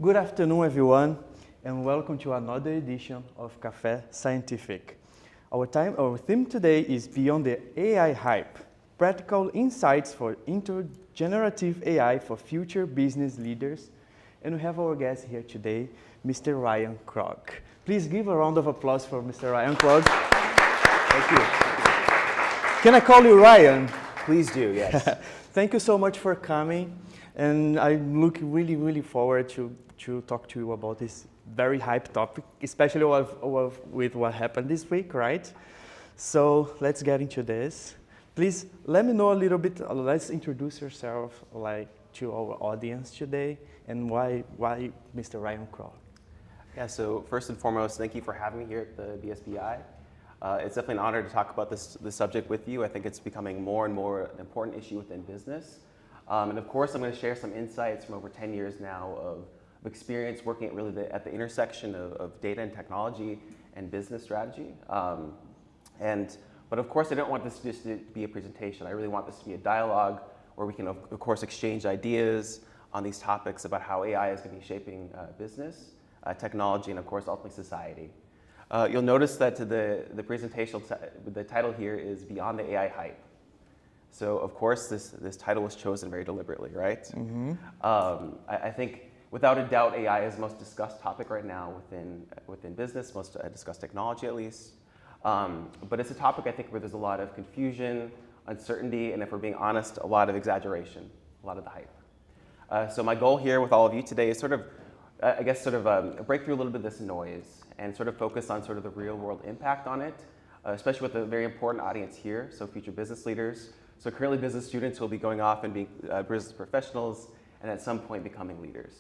Good afternoon, everyone, and welcome to another edition of Café Scientifique. Our theme today is Beyond the AI Hype, Practical Insights for Generative AI for Future Business Leaders. And we have our guest here today, Mr. Ryan Krog. Please give a round of applause for Mr. Ryan Krog. Thank you. Can I call you Ryan? Please do, yes. Thank you so much for coming. And I look really forward to talk to you about this very hype topic, especially with what happened this week, right? So let's get into this. Please let me know a little bit. Let's introduce yourself, to our audience today, and why Mr. Ryan Krog. Yeah. So first and foremost, thank you for having me here at the BSBI. It's definitely an honor to talk about this subject with you. I think it's becoming more and more an important issue within business. And of course, I'm going to share some insights from over 10 years now of experience working at the intersection of data and technology and business strategy. But of course, I don't want this just to be a presentation. I really want this to be a dialogue where we can, of course, exchange ideas on these topics about how AI is going to be shaping business, technology, and of course, ultimately society. You'll notice that the presentation, the title here is Beyond the AI Hype. So of course, this title was chosen very deliberately, right? Mm-hmm. I think without a doubt, AI is the most discussed topic right now within business, most discussed technology at least. But it's a topic I think where there's a lot of confusion, uncertainty, and if we're being honest, a lot of exaggeration, a lot of the hype. So my goal here with all of you today is break through a little bit of this noise and sort of focus on sort of the real world impact on it, especially with a very important audience here, so future business leaders. So currently business students who will be going off and being business professionals and at some point becoming leaders.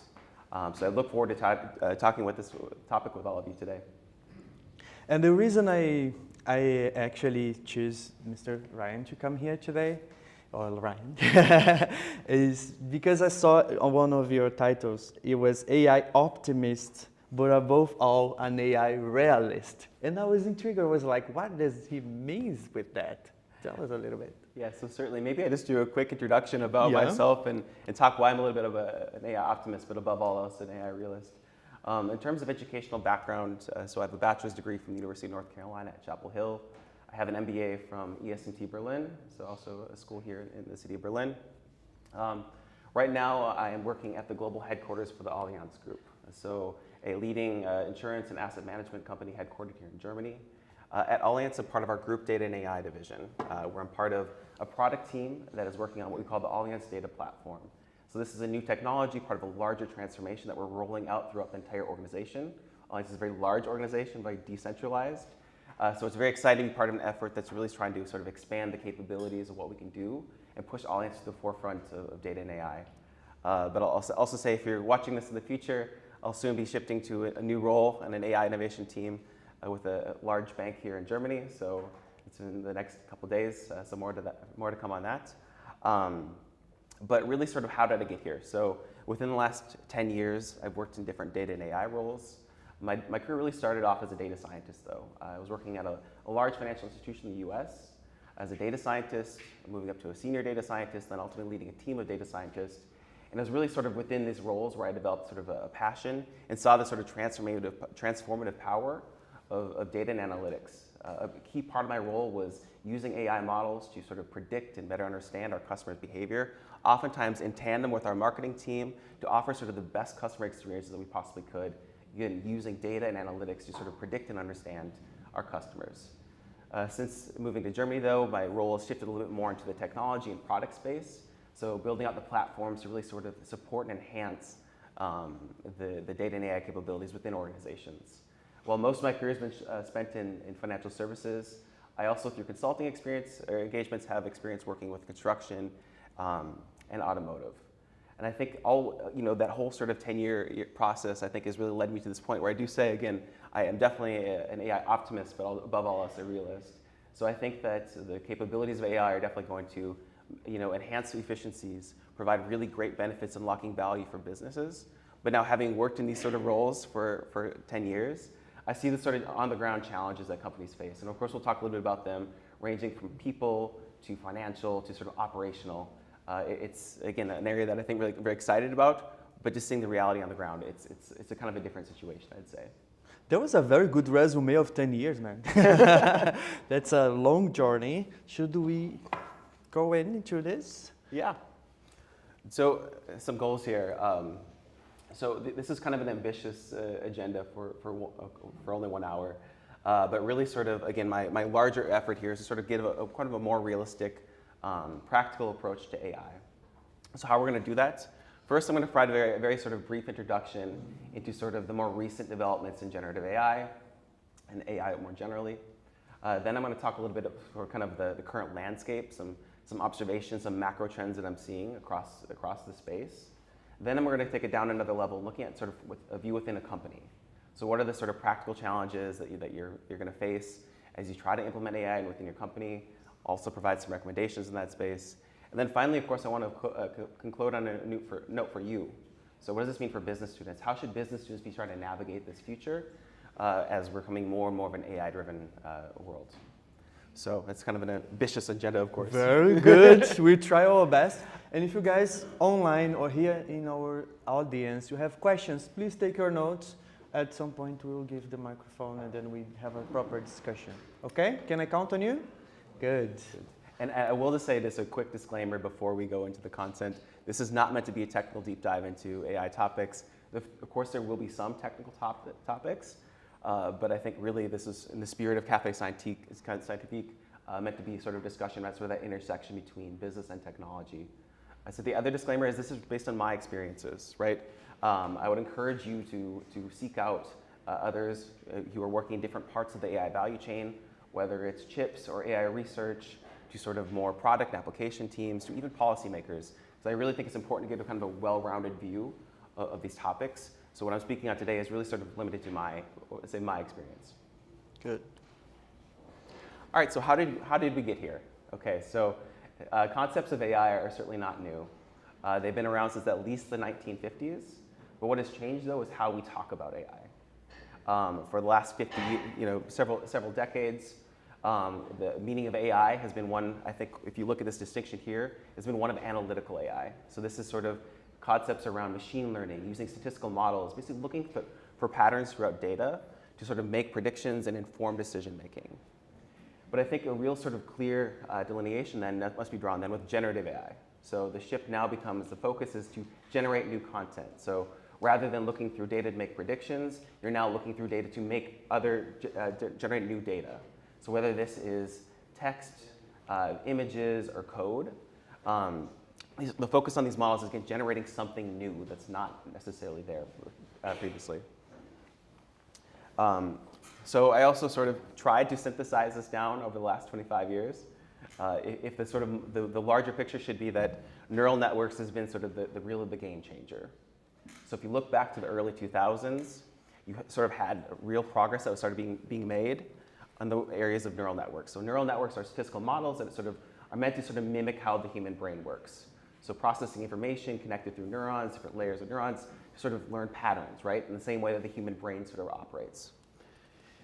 So I look forward to talking with this topic with all of you today. And the reason I actually choose Mr. Ryan to come here today, or Ryan, is because I saw on one of your titles, it was AI optimist, but above all, an AI realist. And I was intrigued. I was like, what does he mean with that? Tell us a little bit. Yeah, so certainly. Maybe I just do a quick introduction about myself and talk why I'm a little bit of an AI optimist, but above all else, an AI realist. In terms of educational background, so I have a bachelor's degree from the University of North Carolina at Chapel Hill. I have an MBA from ES&T Berlin, so also a school here in the city of Berlin. Right now, I am working at the global headquarters for the Allianz Group, so a leading insurance and asset management company headquartered here in Germany. At Allianz, I'm part of our group data and AI division, where I'm part of a product team that is working on what we call the Allianz Data Platform. So this is a new technology, part of a larger transformation that we're rolling out throughout the entire organization. Allianz is a very large organization, very decentralized. So it's very exciting to be part of an effort that's really trying to sort of expand the capabilities of what we can do and push Allianz to the forefront of data and AI. But I'll also say if you're watching this in the future, I'll soon be shifting to a new role in an AI innovation team with a large bank here in Germany, so it's in the next couple of days, so more to come on that. But really sort of how did I get here? So within the last 10 years, I've worked in different data and AI roles. My career really started off as a data scientist though. I was working at a large financial institution in the US as a data scientist, moving up to a senior data scientist, then ultimately leading a team of data scientists. And it was really sort of within these roles where I developed sort of a passion and saw the sort of transformative power of data and analytics. A key part of my role was using AI models to sort of predict and better understand our customers' behavior, oftentimes in tandem with our marketing team to offer sort of the best customer experiences that we possibly could, again, using data and analytics to sort of predict and understand our customers. Since moving to Germany though, my role has shifted a little bit more into the technology and product space, so building out the platforms to really sort of support and enhance the data and AI capabilities within organizations. While most of my career has been spent in financial services, I also, through consulting experience or engagements, have experience working with construction and automotive. And I think that whole sort of 10-year process, I think, has really led me to this point where I do say, again, I am definitely an AI optimist, but above all else, a realist. So I think that the capabilities of AI are definitely going to enhance efficiencies, provide really great benefits, unlocking value for businesses. But now having worked in these sort of roles for 10 years, I see the sort of on-the-ground challenges that companies face. And of course, we'll talk a little bit about them, ranging from people to financial to sort of operational. It's, again, an area that I think really very excited about, but just seeing the reality on the ground, it's a kind of a different situation, I'd say. That was a very good resume of 10 years, man. That's a long journey. Should we go into this? Yeah. So some goals here. This is kind of an ambitious agenda for only 1 hour. But really sort of, again, my larger effort here is to sort of give kind of a more realistic, practical approach to AI. So how we're going to do that? First, I'm going to provide a very sort of brief introduction into sort of the more recent developments in generative AI and AI more generally. Then I'm going to talk a little bit for kind of the current landscape, some observations, some macro trends that I'm seeing across the space. Then we're going to take it down another level, looking at sort of a view within a company. So what are the sort of practical challenges that you're going to face as you try to implement AI within your company? Also provide some recommendations in that space. And then finally, of course, I want to conclude on a note for you. So what does this mean for business students? How should business students be trying to navigate this future as we're becoming more and more of an AI-driven world? So it's kind of an ambitious agenda, of course. Very good. We try our best. And if you guys online or here in our audience, you have questions, please take your notes. At some point, we will give the microphone and then we have a proper discussion. Okay? Can I count on you? Good. And I will just say this, a quick disclaimer before we go into the content. This is not meant to be a technical deep dive into AI topics. Of course, there will be some technical topics, but I think really this is in the spirit of Café Scientifique, meant to be sort of discussion about sort of that intersection between business and technology. So the other disclaimer is this is based on my experiences, right? I would encourage you to seek out others who are working in different parts of the AI value chain, whether it's chips or AI research, to sort of more product and application teams, to even policymakers. So I really think it's important to get a kind of a well-rounded view of these topics. So what I'm speaking on today is really sort of limited to my experience. Good. All right, so how did we get here? Okay, so concepts of AI are certainly not new. They've been around since at least the 1950s. But what has changed, though, is how we talk about AI. For the last several decades, the meaning of AI has been one, I think, if you look at this distinction here, has been one of analytical AI. So this is sort of concepts around machine learning, using statistical models, basically looking for patterns throughout data to sort of make predictions and inform decision making. But I think a real sort of clear delineation then must be drawn then with generative AI. So the shift now becomes, the focus is to generate new content. So rather than looking through data to make predictions, you're now looking through data to make generate new data. So whether this is text, images, or code, the focus on these models is again generating something new that's not necessarily there previously. So I also sort of tried to synthesize this down over the last 25 years. If the sort of the larger picture should be that neural networks has been sort of the game changer. So if you look back to the early 2000s, you sort of had real progress that was started being made on the areas of neural networks. So neural networks are statistical models that sort of are meant to sort of mimic how the human brain works. So processing information connected through neurons, different layers of neurons, to sort of learn patterns, right? In the same way that the human brain sort of operates.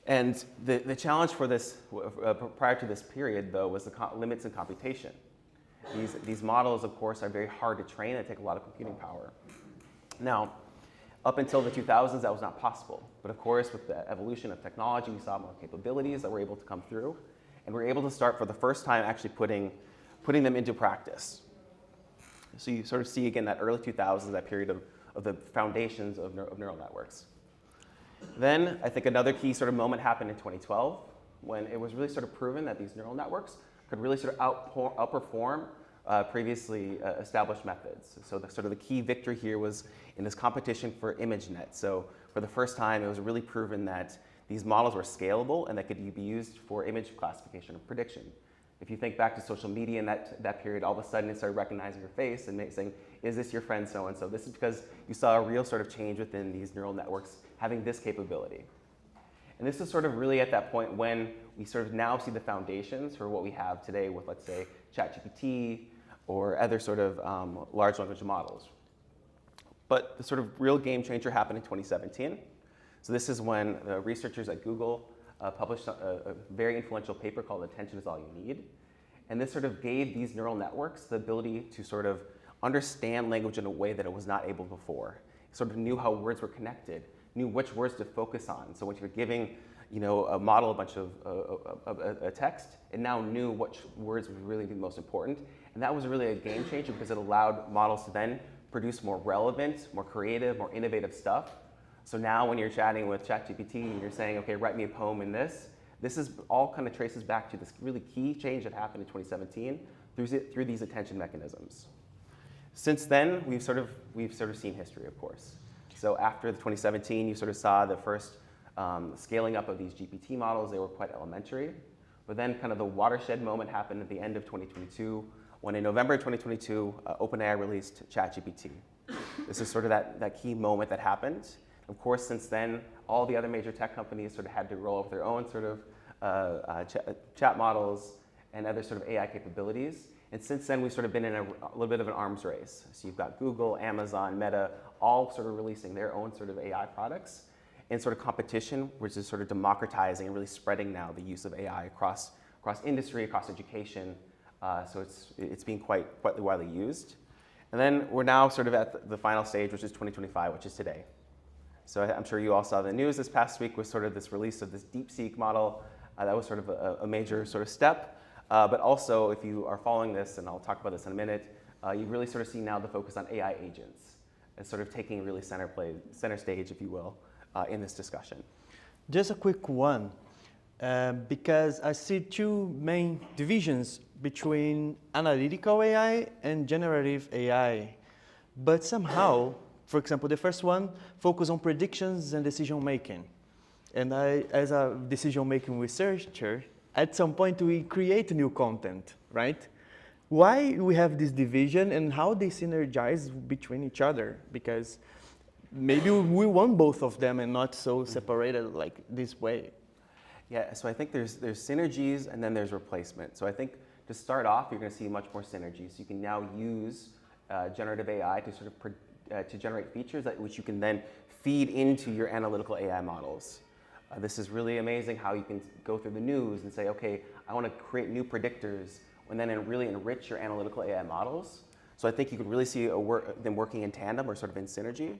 And the challenge for this, prior to this period, though, was the limits in computation. These models, of course, are very hard to train and take a lot of computing power. Now, up until the 2000s, that was not possible. But of course, with the evolution of technology, we saw more capabilities that were able to come through. And we were able to start, for the first time, actually putting them into practice. So you sort of see, again, that early 2000s, that period of the foundations of neural networks. Then I think another key sort of moment happened in 2012, when it was really sort of proven that these neural networks could really sort of outperform previously established methods. So the key victory here was in this competition for ImageNet. So for the first time, it was really proven that these models were scalable and that could be used for image classification or prediction. If you think back to social media in that period, all of a sudden it started recognizing your face and saying, is this your friend so-and-so? This is because you saw a real sort of change within these neural networks having this capability. And this is sort of really at that point when we sort of now see the foundations for what we have today with, let's say, ChatGPT or other sort of large language models. But the sort of real game changer happened in 2017. So this is when the researchers at Google published a very influential paper called Attention is All You Need. And this sort of gave these neural networks the ability to sort of understand language in a way that it was not able before. sort of knew how words were connected, knew which words to focus on. So when you're giving a model a bunch of a text, it now knew which words would really be the most important. And that was really a game changer because it allowed models to then produce more relevant, more creative, more innovative stuff. So now when you're chatting with ChatGPT and you're saying, okay, write me a poem in this is all kind of traces back to this really key change that happened in 2017 through these attention mechanisms. Since then, we've sort of seen history, of course. So after the 2017, you sort of saw the first scaling up of these GPT models. They were quite elementary. But then kind of the watershed moment happened at the end of 2022, when in November 2022, OpenAI released ChatGPT. This is sort of that key moment that happened. Of course, since then, all the other major tech companies sort of had to roll out their own sort of chat models and other sort of AI capabilities. And since then, we've sort of been in a little bit of an arms race. So you've got Google, Amazon, Meta, all sort of releasing their own sort of AI products in sort of competition, which is sort of democratizing and really spreading now the use of AI across industry, across education. So it's being quite widely used. And then we're now sort of at the final stage, which is 2025, which is today. So I'm sure you all saw the news this past week with sort of this release of this DeepSeek model. That was sort of a major sort of step. But also, if you are following this, and I'll talk about this in a minute, you really sort of see now the focus on AI agents as sort of taking really center stage, if you will, in this discussion. Just a quick one, because I see two main divisions between analytical AI and generative AI. But somehow, for example, the first one focuses on predictions and decision making. And I, as a decision making researcher, at some point we create new content, right? Why we have this division and how they synergize between each other? Because maybe we want both of them and not so separated like this way. Yeah, so I think there's synergies and then there's replacement. So I think to start off, you're going to see much more synergies. You can now use generative AI to sort of to generate features which you can then feed into your analytical AI models. This is really amazing how you can go through the news and say, okay, I want to create new predictors and then really enrich your analytical AI models. So I think you could really see them working in tandem or sort of in synergy.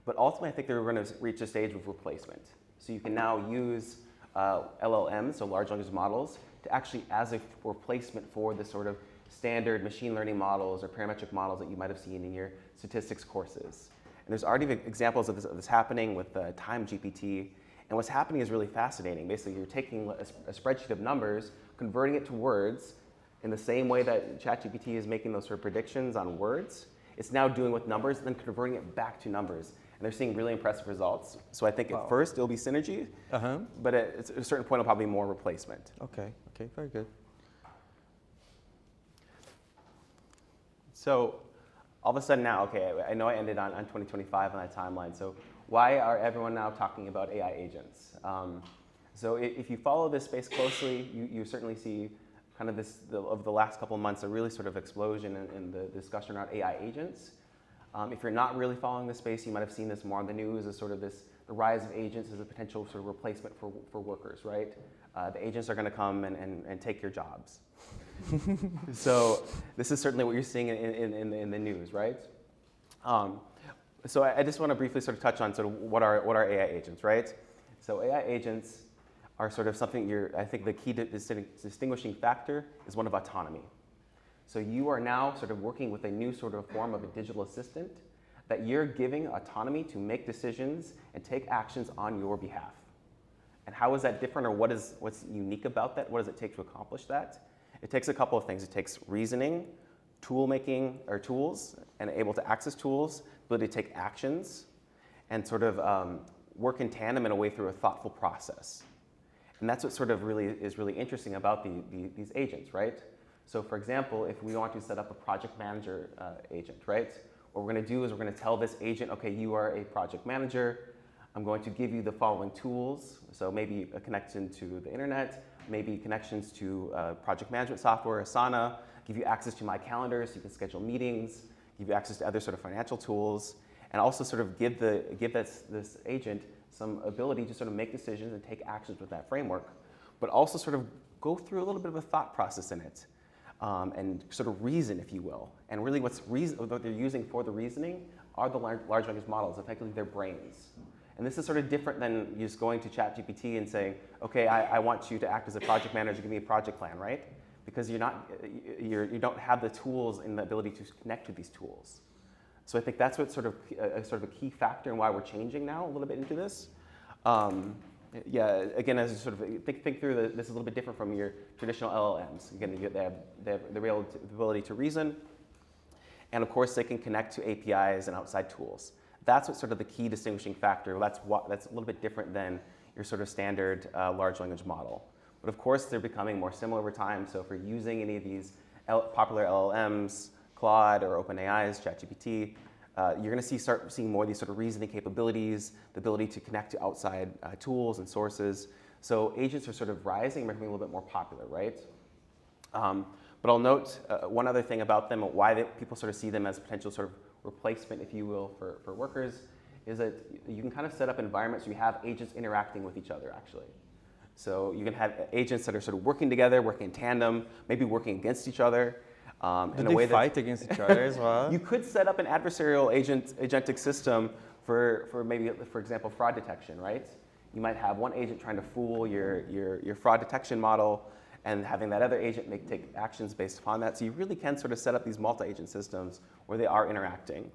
But ultimately, I think they're going to reach a stage of replacement. So you can now use LLMs, so large language models, to actually as a replacement for the sort of standard machine learning models or parametric models that you might have seen in your statistics courses. And there's already examples of this happening with Time GPT. And what's happening is really fascinating. Basically, you're taking a spreadsheet of numbers, converting it to words in the same way that ChatGPT is making those sort of predictions on words. It's now doing with numbers and then converting it back to numbers. And they're seeing really impressive results. So I think at first it'll be synergy, but at a certain point it'll probably be more replacement. Okay, very good. So all of a sudden now, okay, I know I ended on 2025 on that timeline. So why are everyone now talking about AI agents? So if you follow this space closely, you certainly see kind of over the last couple of months, a really sort of explosion in the discussion around AI agents. If you're not really following this space, you might have seen this more on the news as sort of the rise of agents as a potential sort of replacement for workers, right? The agents are going to come and take your jobs. So this is certainly what you're seeing in the news, right? So I just want to briefly sort of touch on sort of what are AI agents, right? So AI agents are sort of something I think the key distinguishing factor is one of autonomy. So you are now sort of working with a new sort of form of a digital assistant that you're giving autonomy to make decisions and take actions on your behalf. And how is that different, or what's unique about that? What does it take to accomplish that? It takes a couple of things. It takes reasoning, tools, and able to access tools, ability to take actions, and sort of work in tandem in a way through a thoughtful process. And that's what sort of is really interesting about these agents, right? So for example, if we want to set up a project manager agent, right? What we're going to do is we're going to tell this agent, okay, you are a project manager. I'm going to give you the following tools. So maybe a connection to the internet, maybe connections to project management software, Asana, give you access to my calendar so you can schedule meetings, give you access to other sort of financial tools, and also sort of give this agent some ability to sort of make decisions and take actions with that framework, but also sort of go through a little bit of a thought process in it. And sort of reason, if you will. And really what they're using for the reasoning are the large language models, effectively their brains. And this is sort of different than just going to ChatGPT and saying, okay, I want you to act as a project manager, give me a project plan, right? Because you don't have the tools and the ability to connect to these tools. So I think that's what's sort of a key factor in why we're changing now a little bit into this. Yeah, again, as you sort of think through this is a little bit different from your traditional LLMs. Again, they have the ability to reason, and of course they can connect to APIs and outside tools. That's what's sort of the key distinguishing factor. That's a little bit different than your sort of standard large language model. But of course, they're becoming more similar over time. So if you're using any of these popular LLMs, Claude or OpenAI's, ChatGPT, you're going to start seeing more of these sort of reasoning capabilities, the ability to connect to outside tools and sources. So agents are sort of rising, becoming a little bit more popular, right? But I'll note one other thing about them, why people sort of see them as potential sort of replacement, if you will, for workers, is that you can kind of set up environments where you have agents interacting with each other, actually. So you can have agents that are sort of working together, working in tandem, maybe working against each other. Do they fight against each other as well? You could set up an adversarial agentic system for maybe, for example, fraud detection, right? You might have one agent trying to fool your fraud detection model and having that other agent take actions based upon that. So you really can sort of set up these multi-agent systems where they are interacting.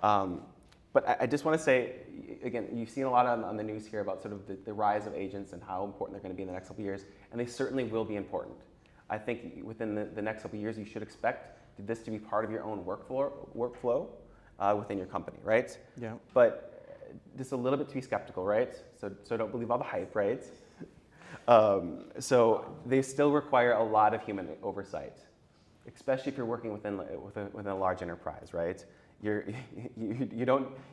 But I just want to say, again, you've seen a lot on the news here about sort of the rise of agents and how important they're going to be in the next couple of years, and they certainly will be important. I think within the next couple of years, you should expect this to be part of your own workflow within your company, right? Yeah. But just a little bit to be skeptical, right? So don't believe all the hype, right? So they still require a lot of human oversight, especially if you're working within a large enterprise, right? Your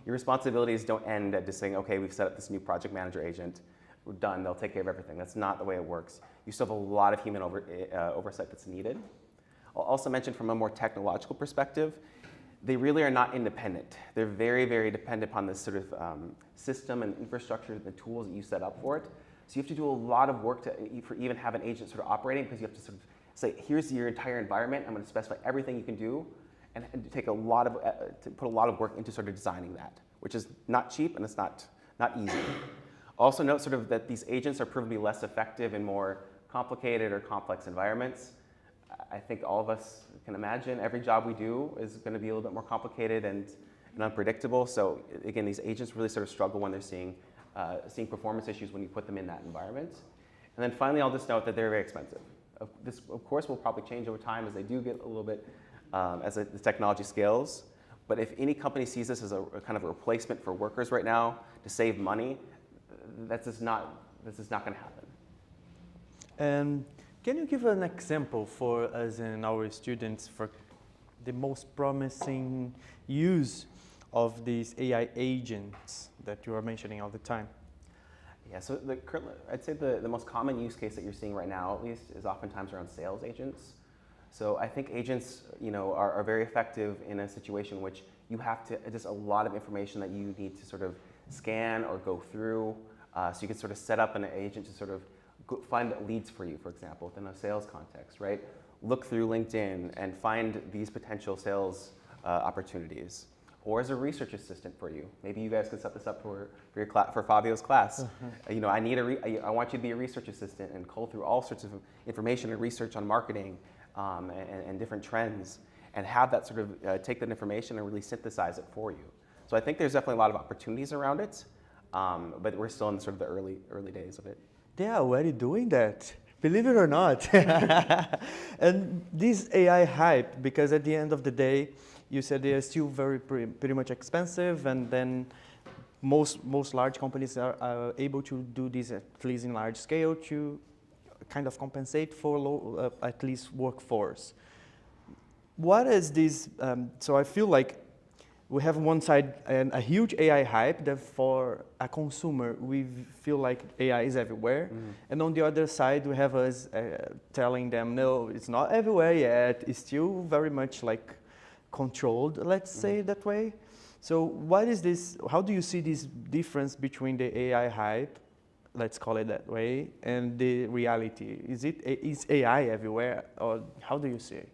responsibilities don't end at just saying, okay, we've set up this new project manager agent, we're done, they'll take care of everything. That's not the way it works. You still have a lot of human oversight that's needed. I'll also mention from a more technological perspective, they really are not independent. They're very, very dependent upon this sort of system and infrastructure and the tools that you set up for it. So you have to do a lot of work to even have an agent sort of operating, because you have to sort of say, here's your entire environment, I'm going to specify everything you can do, and take to put a lot of work into sort of designing that, which is not cheap and it's not easy. Also note sort of that these agents are proven to be less effective in more complicated or complex environments. I think all of us can imagine every job we do is going to be a little bit more complicated and unpredictable. So again, these agents really sort of struggle when they're seeing performance issues when you put them in that environment. And then finally, I'll just note that they're very expensive. This, of course, will probably change over time as they do get a little bit, as the technology scales. But if any company sees this as a kind of a replacement for workers right now to save money, this is not going to happen. And can you give an example for us and our students for the most promising use of these AI agents that you are mentioning all the time? Yeah, so I'd say the most common use case that you're seeing right now, at least, is oftentimes around sales agents. So I think agents, are very effective in a situation in which you have to, just a lot of information that you need to sort of scan or go through. So you can sort of set up an agent to sort of find leads for you, for example, within a sales context, right? Look through LinkedIn and find these potential sales opportunities. Or as a research assistant for you. Maybe you guys can set this up for Flavio's class. I want you to be a research assistant and cull through all sorts of information and research on marketing and different trends, and have that sort of take that information and really synthesize it for you. So I think there's definitely a lot of opportunities around it, but we're still in sort of the early days of it. They are already doing that, believe it or not. And this AI hype, because at the end of the day, you said they are still pretty much expensive, and then most large companies are able to do this at least in large scale to kind of compensate for low, at least workforce. What is this? So I feel like we have on one side a huge AI hype that for a consumer, we feel like AI is everywhere. Mm-hmm. And on the other side, we have us telling them, no, it's not everywhere yet. It's still very much like controlled, let's say that way. So what is this? How do you see this difference between the AI hype, let's call it that way, and the reality? Is AI everywhere, or how do you see it?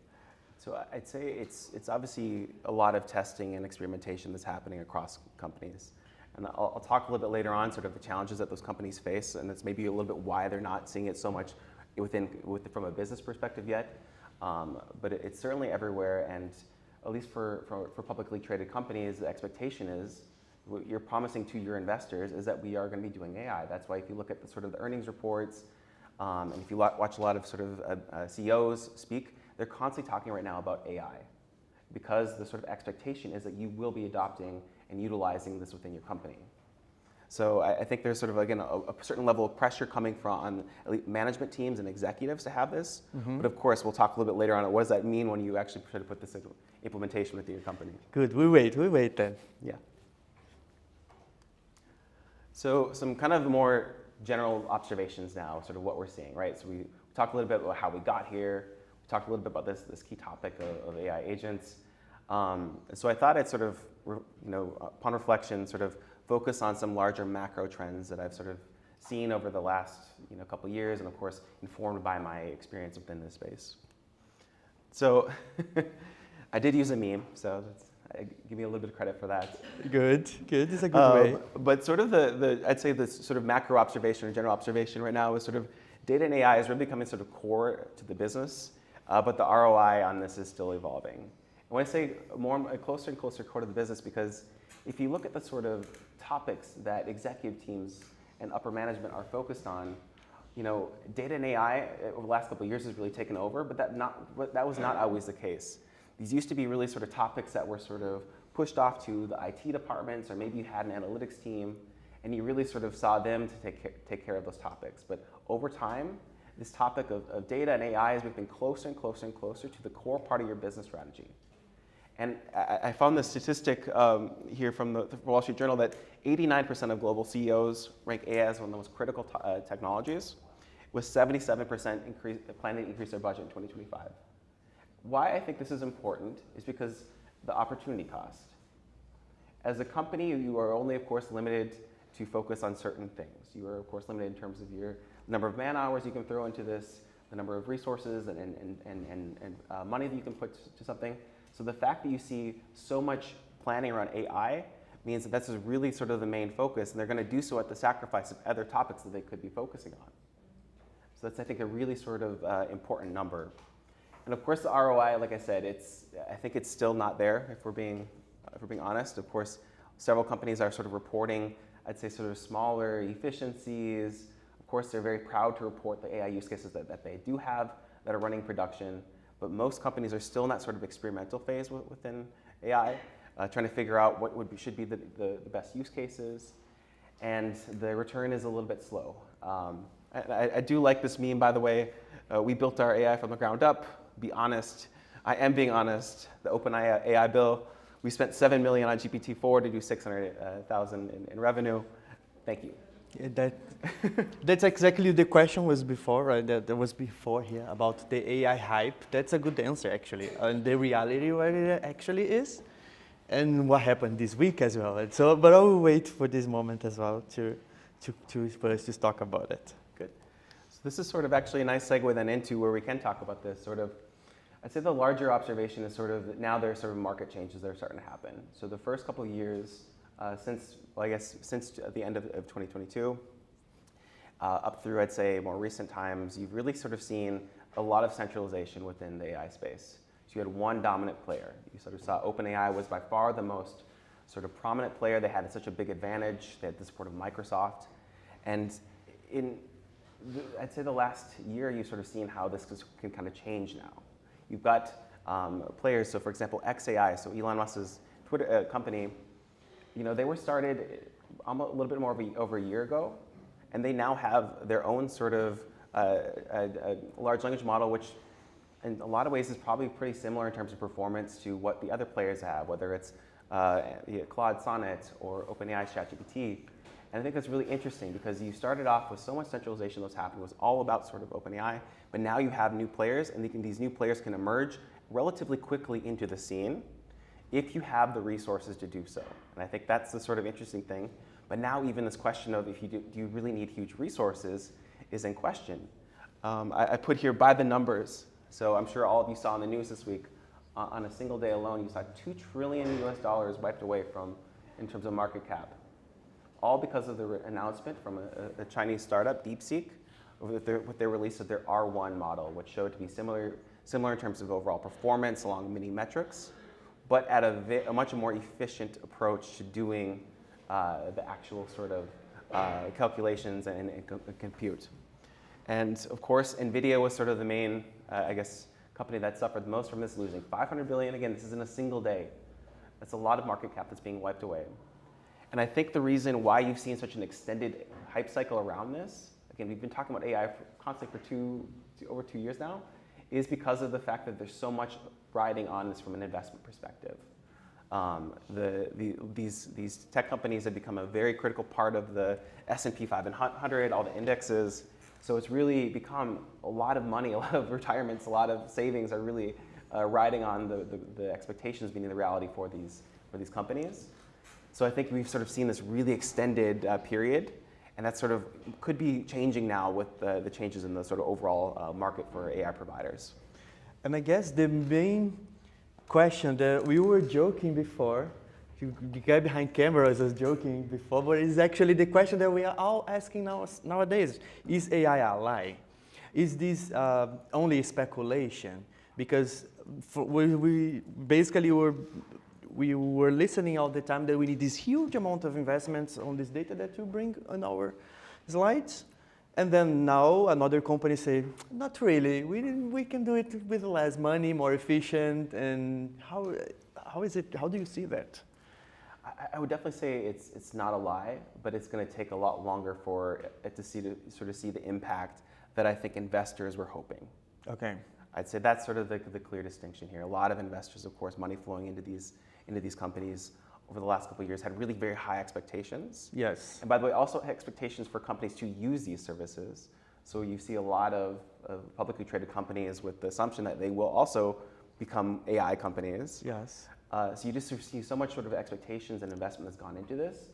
So I'd say it's obviously a lot of testing and experimentation that's happening across companies. And I'll talk a little bit later on sort of the challenges that those companies face, and that's maybe a little bit why they're not seeing it so much from a business perspective yet. But it's certainly everywhere, and at least for publicly traded companies, the expectation is what you're promising to your investors is that we are going to be doing AI. That's why if you look at the sort of the earnings reports, and if you watch a lot of sort of CEOs speak, they're constantly talking right now about AI, because the sort of expectation is that you will be adopting and utilizing this within your company. So I think there's sort of, again, a certain level of pressure coming from management teams and executives to have this. Mm-hmm. But of course, we'll talk a little bit later on. What does that mean when you actually try to put this into implementation within your company? Good, we wait then. Yeah. So some kind of more general observations now, sort of what we're seeing, right? So we talked a little bit about how we got here. We talked a little bit about this key topic of AI agents. So I thought I'd sort of, upon reflection, sort of focus on some larger macro trends that I've sort of seen over the last couple of years, and of course informed by my experience within this space. So I did use a meme, so give me a little bit of credit for that. Good. It's a good way. But sort of I'd say the sort of macro observation or general observation right now is sort of data and AI is really becoming sort of core to the business, but the ROI on this is still evolving. And when I say closer and closer core to the business, because if you look at the sort of topics that executive teams and upper management are focused on, data and AI over the last couple of years has really taken over, but that was not always the case. These used to be really sort of topics that were sort of pushed off to the IT departments, or maybe you had an analytics team, and you really sort of saw them to take care of those topics. But over time, this topic of data and AI is moving closer and closer and closer to the core part of your business strategy. And I found this statistic here from the Wall Street Journal that 89% of global CEOs rank AI as one of the most critical technologies, with 77% planning to increase their budget in 2025. Why I think this is important is because the opportunity cost. As a company, you are only, of course, limited to focus on certain things. You are, of course, limited in terms of your number of man hours you can throw into this, the number of resources and money that you can put to something. So the fact that you see so much planning around AI means that this is really sort of the main focus, and they're going to do so at the sacrifice of other topics that they could be focusing on. So that's, I think, a really sort of important number. And of course, the ROI, like I said, I think it's still not there, if we're being honest. Of course, several companies are sort of reporting, I'd say, sort of smaller efficiencies. Of course, they're very proud to report the AI use cases that they do have that are running production. But most companies are still in that sort of experimental phase within AI, trying to figure out what should be the best use cases. And the return is a little bit slow. I do like this meme, by the way. We built our AI from the ground up. Be honest. I am being honest. The OpenAI AI bill, we spent $7 million on GPT-4 to do $600,000 in revenue. Thank you. Yeah, that's exactly the question was before, right? That was before here about the AI hype. That's a good answer, actually. And the reality where it actually is, and what happened this week as well. And so, but I will wait for this moment as well for us to talk about it. Good. So this is sort of actually a nice segue then into where we can talk about this sort of. I'd say the larger observation is sort of now there are sort of market changes that are starting to happen. So the first couple of years, since the end of 2022, up through, I'd say, more recent times, you've really sort of seen a lot of centralization within the AI space. So you had one dominant player. You sort of saw OpenAI was by far the most sort of prominent player. They had such a big advantage. They had the support of Microsoft. And I'd say the last year, you've sort of seen how this can kind of change now. You've got players, so for example, xAI, so Elon Musk's Twitter company, they were started a little bit more over a year ago, and they now have their own sort of a large language model, which in a lot of ways is probably pretty similar in terms of performance to what the other players have, whether it's Claude Sonnet or OpenAI's ChatGPT. And I think that's really interesting because you started off with so much centralization that was happening. It was all about sort of OpenAI, but now you have new players, and these new players can emerge relatively quickly into the scene if you have the resources to do so. And I think that's the sort of interesting thing. But now even this question of if do you really need huge resources is in question. I put here by the numbers. So I'm sure all of you saw in the news this week on a single day alone, you saw $2 trillion US wiped away from, in terms of market cap. All because of the announcement from a Chinese startup, DeepSeek, with their release of their R1 model, which showed to be similar in terms of overall performance along many metrics, but at a much more efficient approach to doing the actual sort of calculations and compute. And of course, NVIDIA was sort of the main, I guess, company that suffered the most from this, losing $500 billion. Again, this is in a single day. That's a lot of market cap that's being wiped away. And I think the reason why you've seen such an extended hype cycle around this, again, we've been talking about AI constantly for over 2 years now, is because of the fact that there's so much riding on this from an investment perspective. These tech companies have become a very critical part of the S&P 500, all the indexes. So it's really become a lot of money, a lot of retirements, a lot of savings are really riding on the expectations meeting the reality for these companies. So I think we've sort of seen this really extended period, and that sort of could be changing now with the changes in the sort of overall market for AI providers. And I guess the main question that we were joking before, the guy behind cameras was joking before, but it's actually the question that we are all asking nowadays. Is AI a lie? Is this only speculation? Because we basically we were listening all the time that we need this huge amount of investments on this data that you bring on our slides. And then now another company say, not really, we can do it with less money, more efficient. And how is it, how do you see that? I would definitely say it's not a lie, but it's going to take a lot longer for it to sort of see the impact that I think investors were hoping. Okay. I'd say that's sort of the clear distinction here. A lot of investors, of course, money flowing into these companies over the last couple of years had really very high expectations. Yes. And by the way, also expectations for companies to use these services. So you see a lot of publicly traded companies with the assumption that they will also become AI companies. Yes. So you just see so much sort of expectations and investment that's gone into this.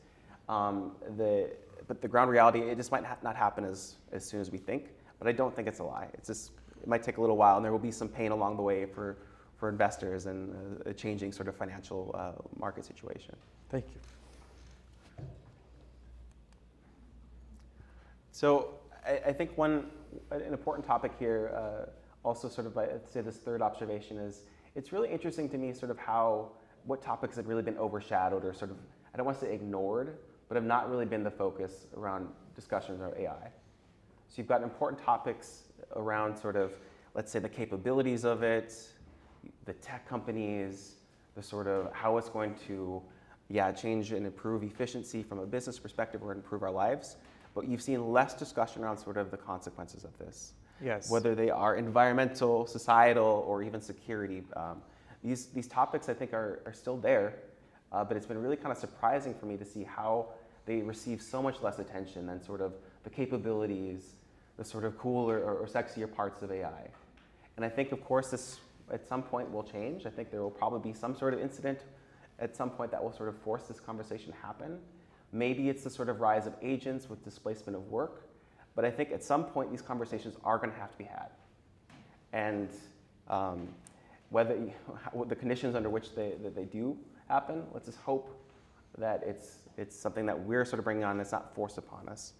But the ground reality, it just might not happen as soon as we think. But I don't think it's a lie. It's just, it might take a little while, and there will be some pain along the way for investors and a changing sort of financial market situation. Thank you. So I think an important topic here, also sort of, I'd say this third observation is, it's really interesting to me sort of what topics have really been overshadowed or sort of, I don't want to say ignored, but have not really been the focus around discussions around AI. So you've got important topics around sort of, let's say, the capabilities of it, the tech companies, the sort of how it's going to, change and improve efficiency from a business perspective or improve our lives. But you've seen less discussion around sort of the consequences of this. Yes. Whether they are environmental, societal, or even security. These topics, I think, are still there, but it's been really kind of surprising for me to see how they receive so much less attention than sort of the capabilities, the sort of cooler or sexier parts of AI. And I think, of course, this at some point will change. I think there will probably be some sort of incident at some point that will sort of force this conversation to happen. Maybe it's the sort of rise of agents with displacement of work. But I think at some point these conversations are going to have to be had. And whether the conditions under which they do happen, let's just hope that it's something that we're sort of bringing on that's not forced upon us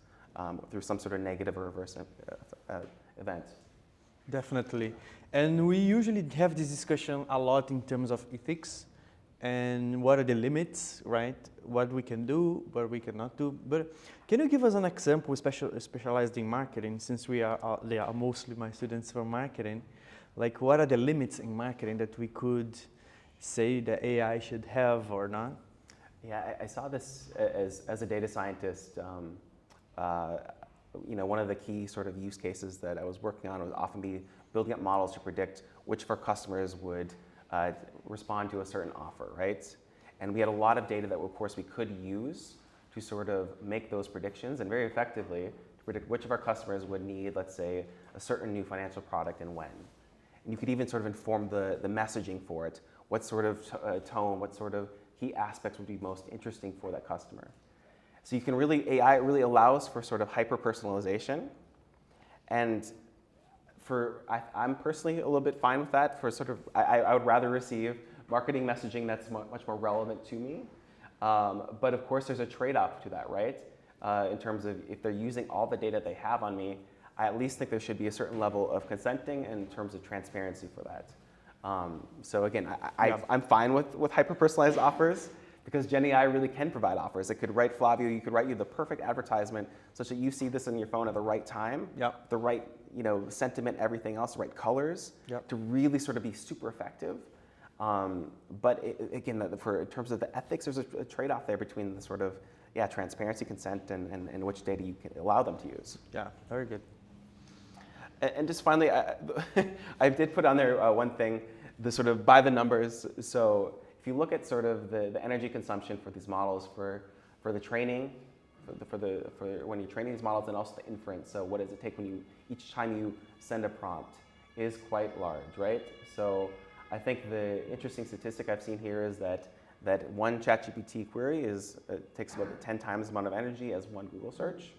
through some sort of negative or reverse event. Definitely. And we usually have this discussion a lot in terms of ethics and what are the limits, right? What we can do, what we cannot do. But can you give us an example, specialized in marketing, since they are mostly my students from marketing, like what are the limits in marketing that we could say that AI should have or not? Yeah, I saw this as a data scientist. One of the key sort of use cases that I was working on would often be building up models to predict which of our customers would respond to a certain offer, right? And we had a lot of data that, of course, we could use to sort of make those predictions and very effectively to predict which of our customers would need, let's say, a certain new financial product and when. And you could even sort of inform the messaging for it, what sort of tone, what sort of key aspects would be most interesting for that customer. So you can AI really allows for sort of hyper-personalization. And I'm personally a little bit fine with that. For sort of, I would rather receive marketing messaging that's much more relevant to me. But of course, there's a trade-off to that, right? In terms of if they're using all the data they have on me, I at least think there should be a certain level of consenting in terms of transparency for that. So again, I'm fine with hyper-personalized offers because Gen AI really can provide offers. It could write Flavio, you could write you the perfect advertisement such that you see this in your phone at the right time, the right sentiment, everything else, the right colors, to really sort of be super effective. But again, in terms of the ethics, there's a trade-off there between the sort of transparency, consent, and which data you can allow them to use. Yeah, very good. And just finally, I did put on there one thing, the sort of by the numbers. So if you look at sort of the energy consumption for these models for the training, for when you're training these models, and also the inference. So what does it take each time you send a prompt is quite large, right? So I think the interesting statistic I've seen here is that one ChatGPT query takes about 10 times the amount of energy as one Google search.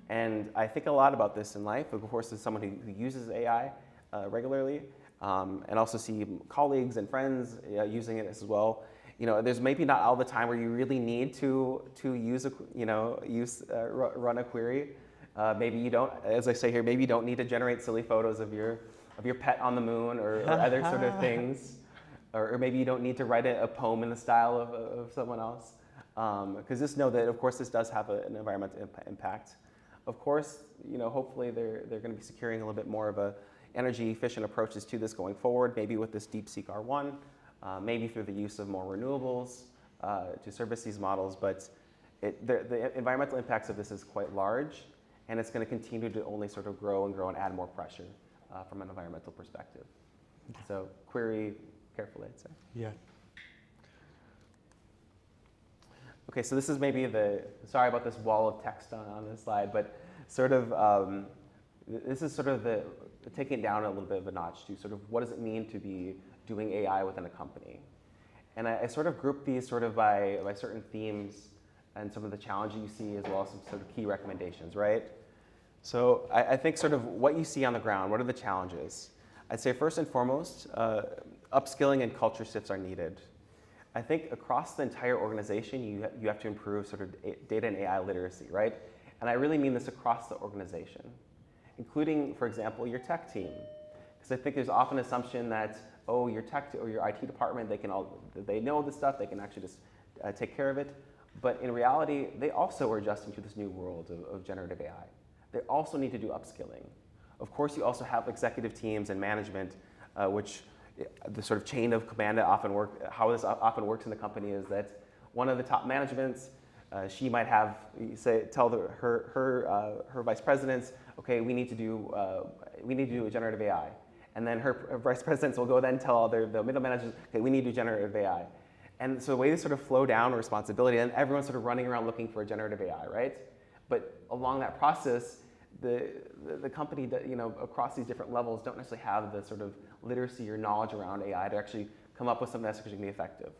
And I think a lot about this in life, of course, as someone who uses AI regularly, and also see colleagues and friends using it as well. There's maybe not all the time where you really need to run a query. Maybe you don't, as I say here, maybe you don't need to generate silly photos of your pet on the moon or other sort of things, or maybe you don't need to write a poem in the style of someone else. Because just know that, of course, this does have an environmental impact. Of course, hopefully they're going to be securing a little bit more of a energy efficient approaches to this going forward, maybe with this DeepSeek R1, maybe through the use of more renewables to service these models. But the environmental impacts of this is quite large, and it's going to continue to only sort of grow and add more pressure from an environmental perspective. So query carefully, I'd say. Yeah. Okay, so this is maybe sorry about this wall of text on this slide, but sort of, this is sort of taking it down a little bit of a notch to sort of what does it mean to be doing AI within a company. And I sort of group these sort of by certain themes and some of the challenges you see as well as some sort of key recommendations, right? So I think sort of what you see on the ground, what are the challenges? I'd say first and foremost, upskilling and culture shifts are needed. I think across the entire organization, you have to improve sort of data and AI literacy, right? And I really mean this across the organization, including, for example, your tech team. Because I think there's often an assumption that, oh, your tech or your IT department, they know this stuff, they can actually just take care of it. But in reality, they also are adjusting to this new world of generative AI. They also need to do upskilling. Of course, you also have executive teams and management, which the sort of chain of command that how this often works in the company is that one of the top managements, she might tell her vice presidents, okay, we need to do a generative AI. And then her vice presidents will go then tell the middle managers, okay, we need to do generative AI. And so the way they sort of flow down responsibility, and everyone's sort of running around looking for a generative AI, right? But along that process, the company that, across these different levels don't necessarily have the sort of literacy or knowledge around AI to actually come up with something that's actually going to be effective.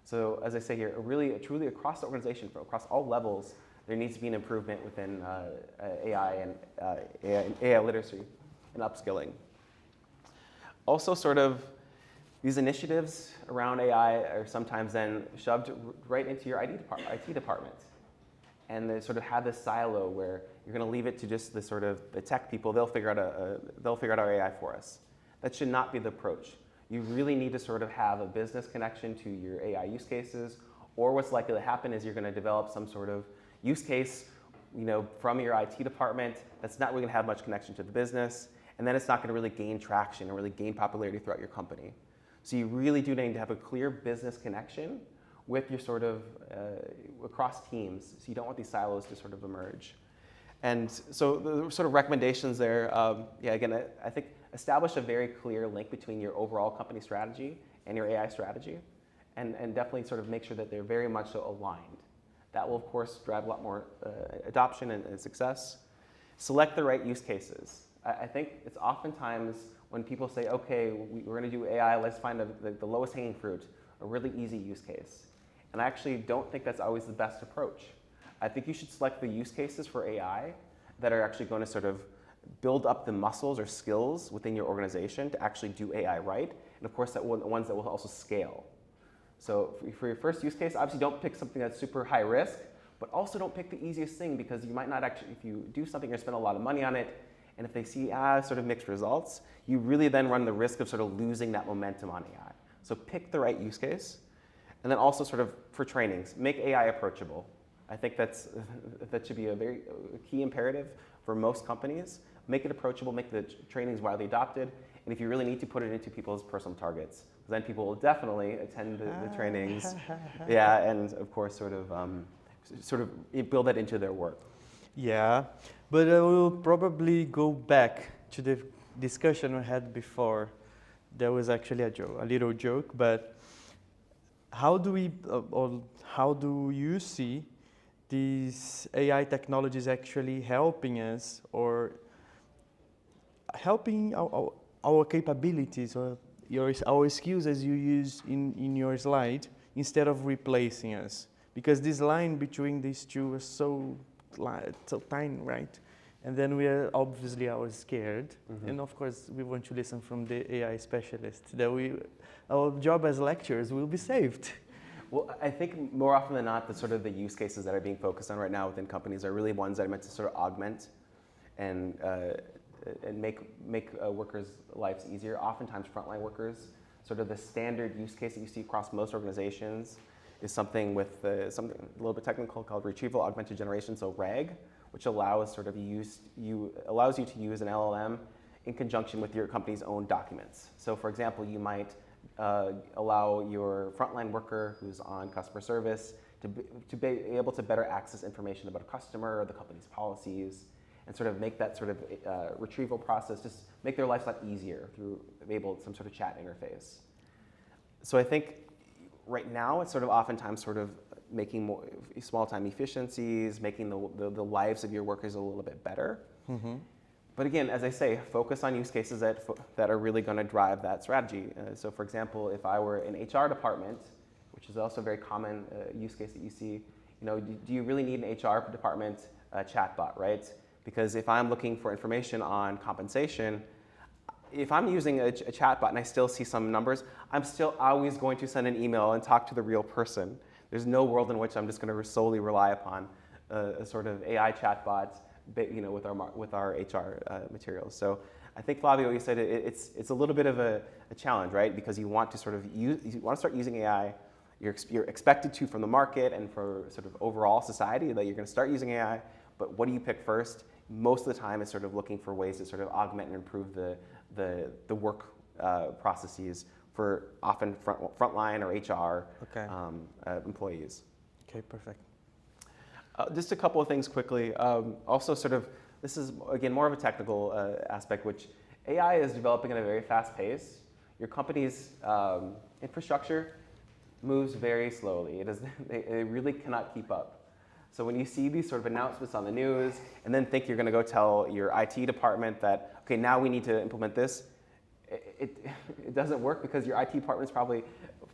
So as I say here, truly across the organization, across all levels, there needs to be an improvement within AI and AI literacy and upskilling. Also sort of these initiatives around AI are sometimes then shoved right into your IT department. And they sort of have this silo where you're going to leave it to just the tech people. They'll figure out our AI for us. That should not be the approach. You really need to sort of have a business connection to your AI use cases, or what's likely to happen is you're going to develop some sort of use case, from your IT department that's not really going to have much connection to the business, and then it's not going to really gain traction and really gain popularity throughout your company. So you really do need to have a clear business connection with your sort of across teams, so you don't want these silos to sort of emerge. And so the sort of recommendations there, again, I think establish a very clear link between your overall company strategy and your AI strategy, and definitely sort of make sure that they're very much so aligned. That will, of course, drive a lot more adoption and success. Select the right use cases. I think it's oftentimes when people say, okay, we're going to do AI, let's find the lowest hanging fruit, a really easy use case. And I actually don't think that's always the best approach. I think you should select the use cases for AI that are actually going to sort of build up the muscles or skills within your organization to actually do AI right, and of course the ones that will also scale. So for your first use case, obviously don't pick something that's super high risk, but also don't pick the easiest thing, because you might not actually, if you do something, you're gonna spend a lot of money on it, and if they see sort of mixed results, you really then run the risk of sort of losing that momentum on AI. So pick the right use case, and then also sort of for trainings, make AI approachable. I think that should be a very key imperative for most companies. Make it approachable, make the trainings widely adopted, and if you really need to, put it into people's personal targets. Then people will definitely attend the trainings, yeah, and of course sort of build that into their work. Yeah, but I will probably go back to the discussion we had before. There was actually a little joke, but how do we, or how do you see these AI technologies actually helping us, or helping our capabilities, or our skills as you use in your slide, instead of replacing us? Because this line between these two is so tiny, right? And then we are obviously scared, and of course we want to listen from the AI specialist that our job as lecturers will be saved. Well, I think more often than not, the use cases that are being focused on right now within companies are really ones that are meant to sort of augment and make workers' lives easier. Oftentimes, frontline workers, sort of the standard use case that you see across most organizations is something with something a little bit technical called retrieval augmented generation, so RAG, which allows allows you to use an LLM in conjunction with your company's own documents. So, for example, you might allow your frontline worker who's on customer service to be able to better access information about a customer or the company's policies, and sort of make that sort of retrieval process, just make their life a lot easier through some sort of chat interface. So I think right now it's sort of oftentimes sort of making more small time efficiencies, making the lives of your workers a little bit better. But again, as I say, focus on use cases that are really going to drive that strategy. So for example, if I were an HR department, which is also a very common use case that you see, do you really need an HR department chatbot, right? Because if I'm looking for information on compensation, if I'm using a chatbot and I still see some numbers, I'm still always going to send an email and talk to the real person. There's no world in which I'm just going to solely rely upon a sort of AI chatbot, with our HR materials. So I think, Flavio, you said it's a little bit of a challenge, right? Because you want to start using AI. You're expected to from the market and for sort of overall society that you're going to start using AI. But what do you pick first? Most of the time, it's sort of looking for ways to sort of augment and improve the work processes for often frontline or HR employees. Okay, perfect. Just a couple of things quickly. Also, this is again more of a technical aspect, which AI is developing at a very fast pace. Your company's infrastructure moves very slowly. It really cannot keep up. So when you see these sort of announcements on the news and then think you're going to go tell your IT department that, okay, now we need to implement this, it doesn't work, because your IT department's probably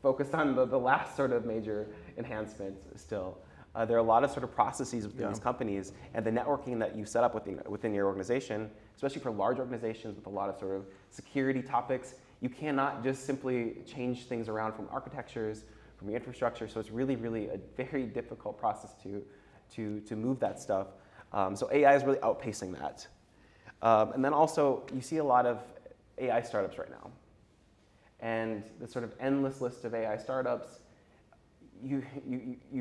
focused on the last sort of major enhancement still. There are a lot of sort of processes within these companies, and the networking that you set up within your organization, especially for large organizations with a lot of sort of security topics, you cannot just simply change things around from architectures, from your infrastructure. So it's really, really a very difficult process to move that stuff. So AI is really outpacing that. And then also, you see a lot of AI startups right now. And the sort of endless list of AI startups, you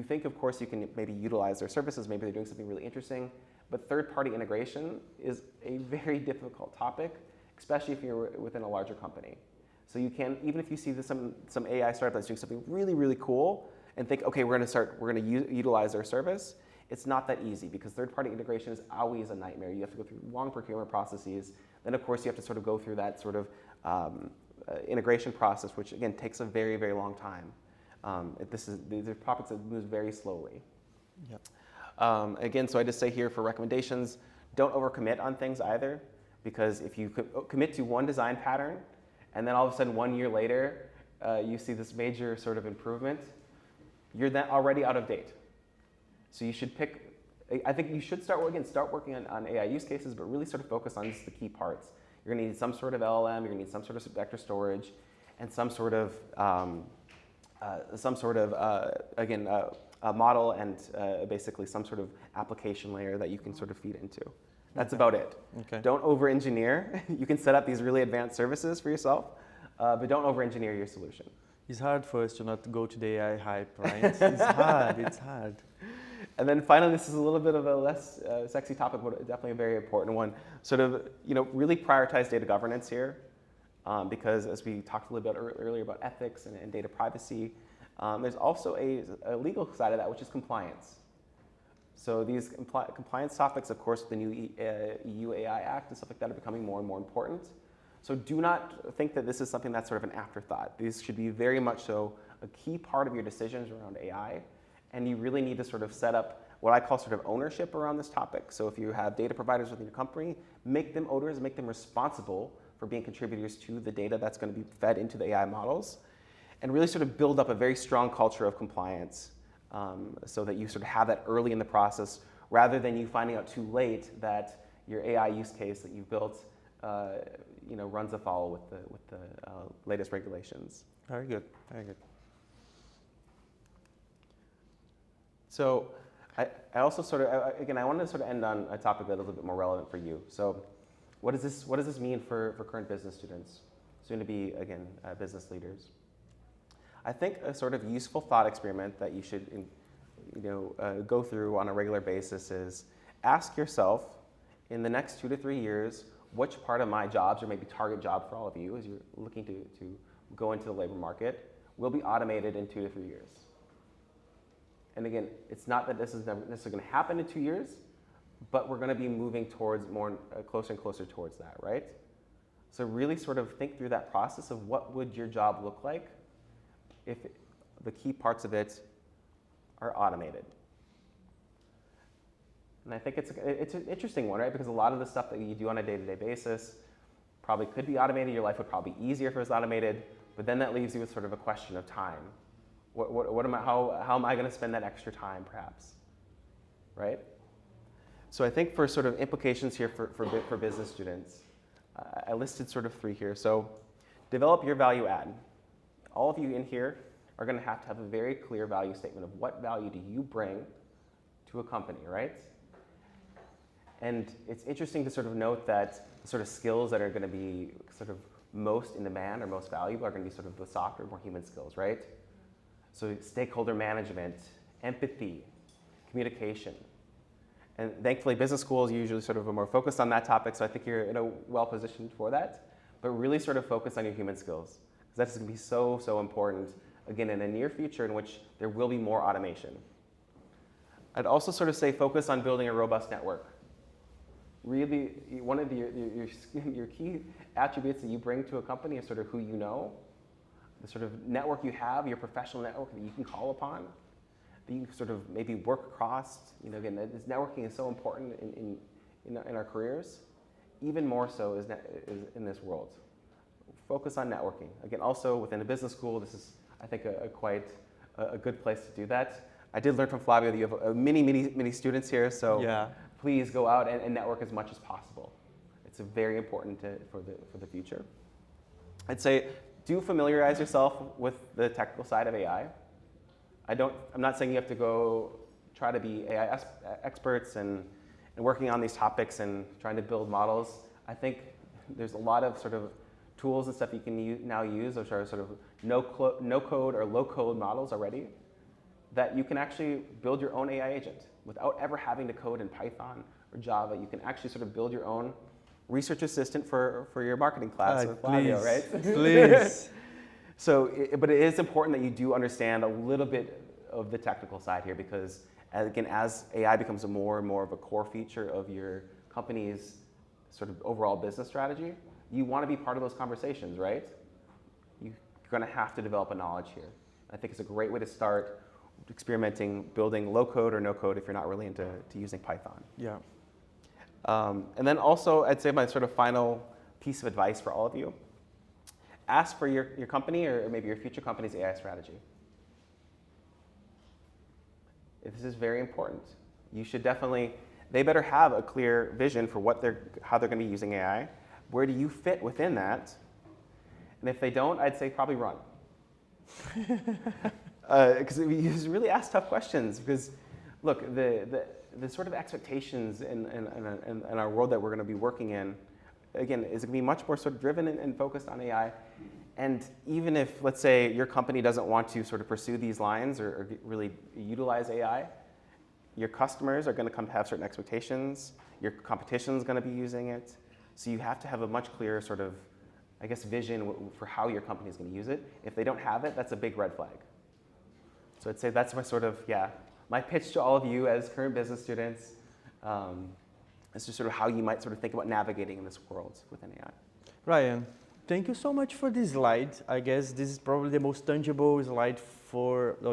think, of course, you can maybe utilize their services, maybe they're doing something really interesting, but third-party integration is a very difficult topic, especially if you're within a larger company. So you can, even if you see some AI startup that's doing something really, really cool, and think, okay, we're going to utilize their service, it's not that easy, because third-party integration is always a nightmare. You have to go through long procurement processes. Then, of course, you have to sort of go through that sort of integration process, which, again, takes a very, very long time. These are topics that move very slowly. Yep. Again, so I just say here for recommendations, don't overcommit on things either, because if you commit to one design pattern, and then all of a sudden 1 year later, you see this major sort of improvement, you're then already out of date. So you should pick I think you should start working on AI use cases, but really sort of focus on just the key parts. You're going to need some sort of LLM, you're going to need some sort of vector storage, and some sort of a model and basically some sort of application layer that you can sort of feed into. That's about it. Okay. Don't over-engineer. You can set up these really advanced services for yourself, but don't over-engineer your solution. It's hard for us to not go to the AI hype, right? It's hard, it's hard. And then finally, this is a little bit of a less sexy topic, but definitely a very important one. Sort of, really prioritize data governance here, because as we talked a little bit earlier about ethics and data privacy, there's also a legal side of that, which is compliance. So these compliance topics, of course, with the new EU AI Act and stuff like that are becoming more and more important. So do not think that this is something that's sort of an afterthought. These should be very much so a key part of your decisions around AI. And you really need to sort of set up what I call sort of ownership around this topic. So if you have data providers within your company, make them owners, make them responsible for being contributors to the data that's going to be fed into the AI models. And really sort of build up a very strong culture of compliance so that you sort of have that early in the process rather than you finding out too late that your AI use case that you've built runs afoul with the latest regulations. Very good, very good. So I also sort of, again, I wanted to sort of end on a topic that's a little bit more relevant for you. So what does this mean for current business students, soon to be, again, business leaders? I think a sort of useful thought experiment that you should go through on a regular basis is ask yourself, in the next 2 to 3 years, which part of my jobs, or maybe target job for all of you as you're looking to go into the labor market, will be automated in 2 to 3 years? And again, it's not that this is never necessarily going to happen in 2 years, but we're going to be moving towards more closer and closer towards that, right? So really sort of think through that process of what would your job look like if the key parts of it are automated. And I think it's an interesting one, right? Because a lot of the stuff that you do on a day-to-day basis probably could be automated. Your life would probably be easier if it was automated, but then that leaves you with sort of a question of time. How am I going to spend that extra time, perhaps, right? So I think for sort of implications here for business students, I listed sort of 3 here. So develop your value add. All of you in here are going to have a very clear value statement of what value do you bring to a company, right? And it's interesting to sort of note that the sort of skills that are going to be sort of most in demand or most valuable are going to be sort of the softer, more human skills, right? So stakeholder management, empathy, communication. And thankfully, business schools usually sort of are more focused on that topic, so I think you're well positioned for that. But really sort of focus on your human skills, because that's going to be so important, again, in the near future in which there will be more automation. I'd also sort of say focus on building a robust network. Really, one of your key attributes that you bring to a company is sort of who you know, the sort of network you have, your professional network that you can call upon, that you sort of maybe work across. Again, this networking is so important in our careers, even more so is in this world. Focus on networking. Again, also within a business school, this is, I think, quite a good place to do that. I did learn from Flavio that you have many students here, so yeah. Please go out and network as much as possible. It's very important for the future. I'd say do familiarize yourself with the technical side of AI. I'm not saying you have to go try to be AI experts and working on these topics and trying to build models. I think there's a lot of sort of tools and stuff you can now use, which are sort of no code or low code models already, that you can actually build your own AI agent without ever having to code in Python or Java. You can actually sort of build your own research assistant for your marketing class with Flavio, right? Please. But it is important that you do understand a little bit of the technical side here, because again, as AI becomes more and more of a core feature of your company's sort of overall business strategy, you want to be part of those conversations, right? You're going to have to develop a knowledge here. I think it's a great way to start experimenting, building low code or no code if you're not really into using Python. Yeah. And then also, I'd say my sort of final piece of advice for all of you, ask for your company or maybe your future company's AI strategy. This is very important. you should definitely, they better have a clear vision for how they're going to be using AI. Where do you fit within that? And if they don't, I'd say probably run. Because you really ask tough questions. Because look, the sort of expectations in our world that we're going to be working in, again, is going to be much more sort of driven and focused on AI. And even if, let's say, your company doesn't want to sort of pursue these lines or really utilize AI, your customers are going to come to have certain expectations. Your competition is going to be using it. So you have to have a much clearer sort of, I guess, vision for how your company is going to use it. If they don't have it, that's a big red flag. So I'd say that's my sort of, my pitch to all of you as current business students. Is just sort of how you might sort of think about navigating in this world with an AI. Ryan, thank you so much for this slide. I guess this is probably the most tangible slide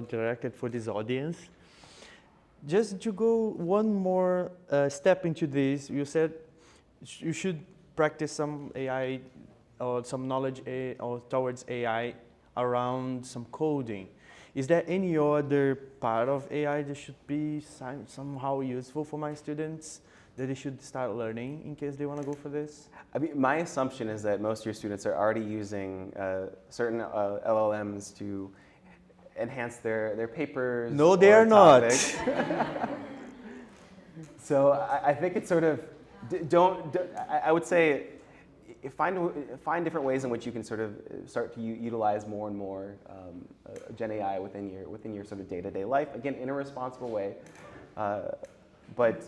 directed for this audience. Just to go one more step into this, you said you should practice some AI or some knowledge towards AI around some coding. Is there any other part of AI that should be somehow useful for my students that they should start learning in case they want to go for this? I mean, my assumption is that most of your students are already using certain LLMs to enhance their papers. No, they are not. So I think it's sort of, I would say, find different ways in which you can sort of start to utilize more and more Gen AI within your sort of day-to-day life. Again, in a responsible way, but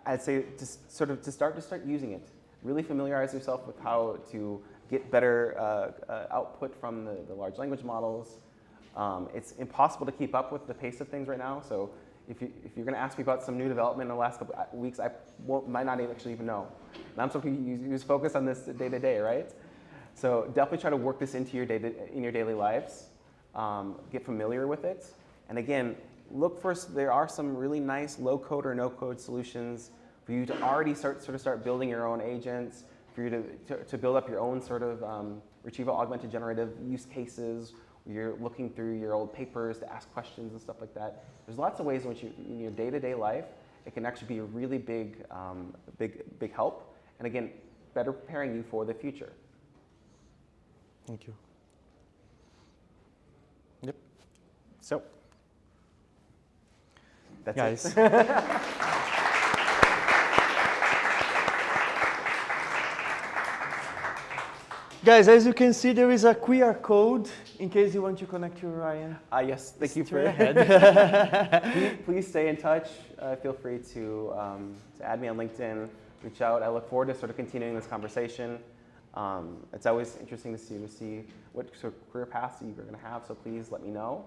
I'd say to start using it. Really familiarize yourself with how to get better output from the large language models. It's impossible to keep up with the pace of things right now. So if you're going to ask me about some new development in the last couple of weeks, I might not actually even know. And I'm something you just focus on this day to day, right? So definitely try to work this into your in your daily lives. Get familiar with it, and again, look for, there are some really nice low-code or no-code solutions for you to already start building your own agents, for you to build up your own sort of retrieval augmented generative use cases, where you're looking through your old papers to ask questions and stuff like that. There's lots of ways in which in your day-to-day life, it can actually be a really big help, and again, better preparing you for the future. Thank you. Yep. So. That's guys. it. Guys, as you can see, there is a QR code in case you want to connect to Ryan. Yes, thank you for ahead. Please stay in touch. Feel free to add me on LinkedIn, reach out. I look forward to sort of continuing this conversation. It's always interesting to see what sort of career paths you're going to have, so please let me know.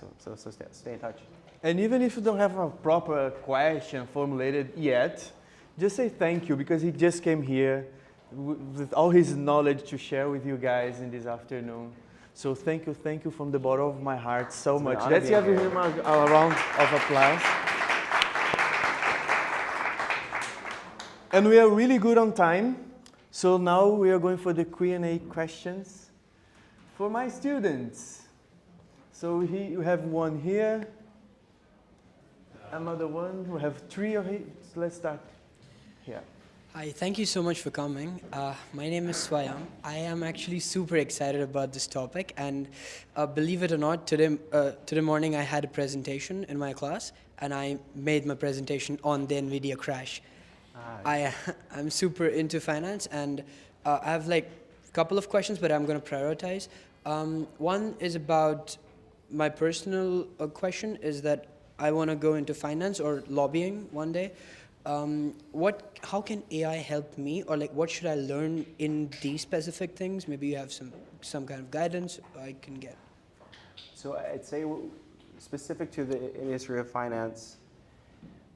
So stay in touch. And even if you don't have a proper question formulated yet, just say thank you, because he just came here with all his knowledge to share with you guys in this afternoon. So thank you from the bottom of my heart so much. Let's give him a round of applause. And we are really good on time. So now we are going for the Q&A questions for my students. So we have one here. Another one. We have three of it. So let's start here. Hi, thank you so much for coming. My name is Swayam. I am actually super excited about this topic, and believe it or not, today morning I had a presentation in my class, and I made my presentation on the NVIDIA crash. I'm super into finance, and I have like a couple of questions, but I'm going to prioritize. One is about my personal question is that I want to go into finance or lobbying one day. How can AI help me, or like what should I learn in these specific things? Maybe you have some kind of guidance I can get. So I'd say specific to the industry of finance,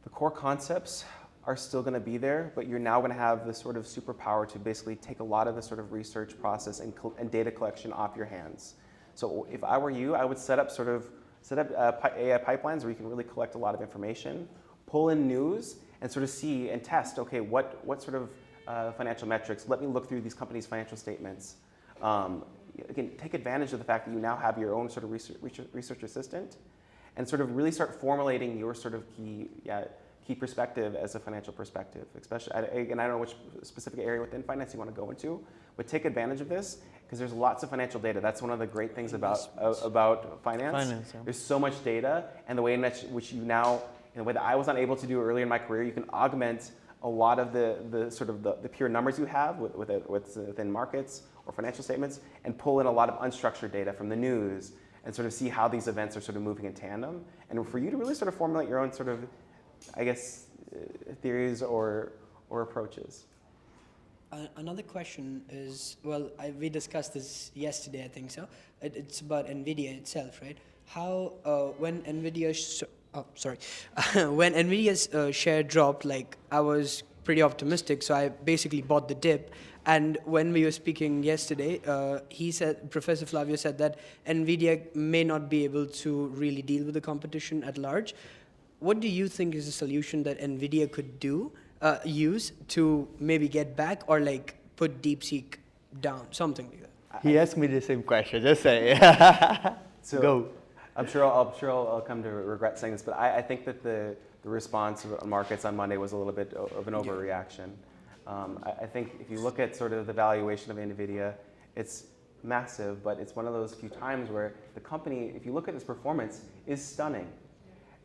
the core concepts are still going to be there, but you're now going to have this sort of superpower to basically take a lot of the sort of research process and data collection off your hands. So if I were you, I would set up AI pipelines where you can really collect a lot of information, pull in news, and sort of see and test, okay, what sort of financial metrics, let me look through these companies' financial statements. Again, take advantage of the fact that you now have your own sort of research assistant, and sort of really start formulating your sort of key perspective as a financial perspective. Especially, again, I don't know which specific area within finance you want to go into, but take advantage of this because there's lots of financial data. That's one of the great things about finance. There's so much data, and the way in which you now, in the way that I was unable to do earlier in my career, you can augment a lot of the pure numbers you have within markets or financial statements, and pull in a lot of unstructured data from the news, and sort of see how these events are sort of moving in tandem, and for you to really sort of formulate your own sort of, I guess, theories or approaches. Another question is, well, we discussed this yesterday, I think so. It's about NVIDIA itself, right? How, when NVIDIA's share dropped, like, I was pretty optimistic, so I basically bought the dip. And when we were speaking yesterday, Professor Flavio said that NVIDIA may not be able to really deal with the competition at large. What do you think is a solution that NVIDIA could use to maybe get back, or like put DeepSeek down, something like that? He asked me the same question, just say. So go. I'm sure I'll come to regret saying this, but I think that the response on markets on Monday was a little bit of an overreaction. I think if you look at sort of the valuation of NVIDIA, it's massive, but it's one of those few times where the company, if you look at its performance, is stunning.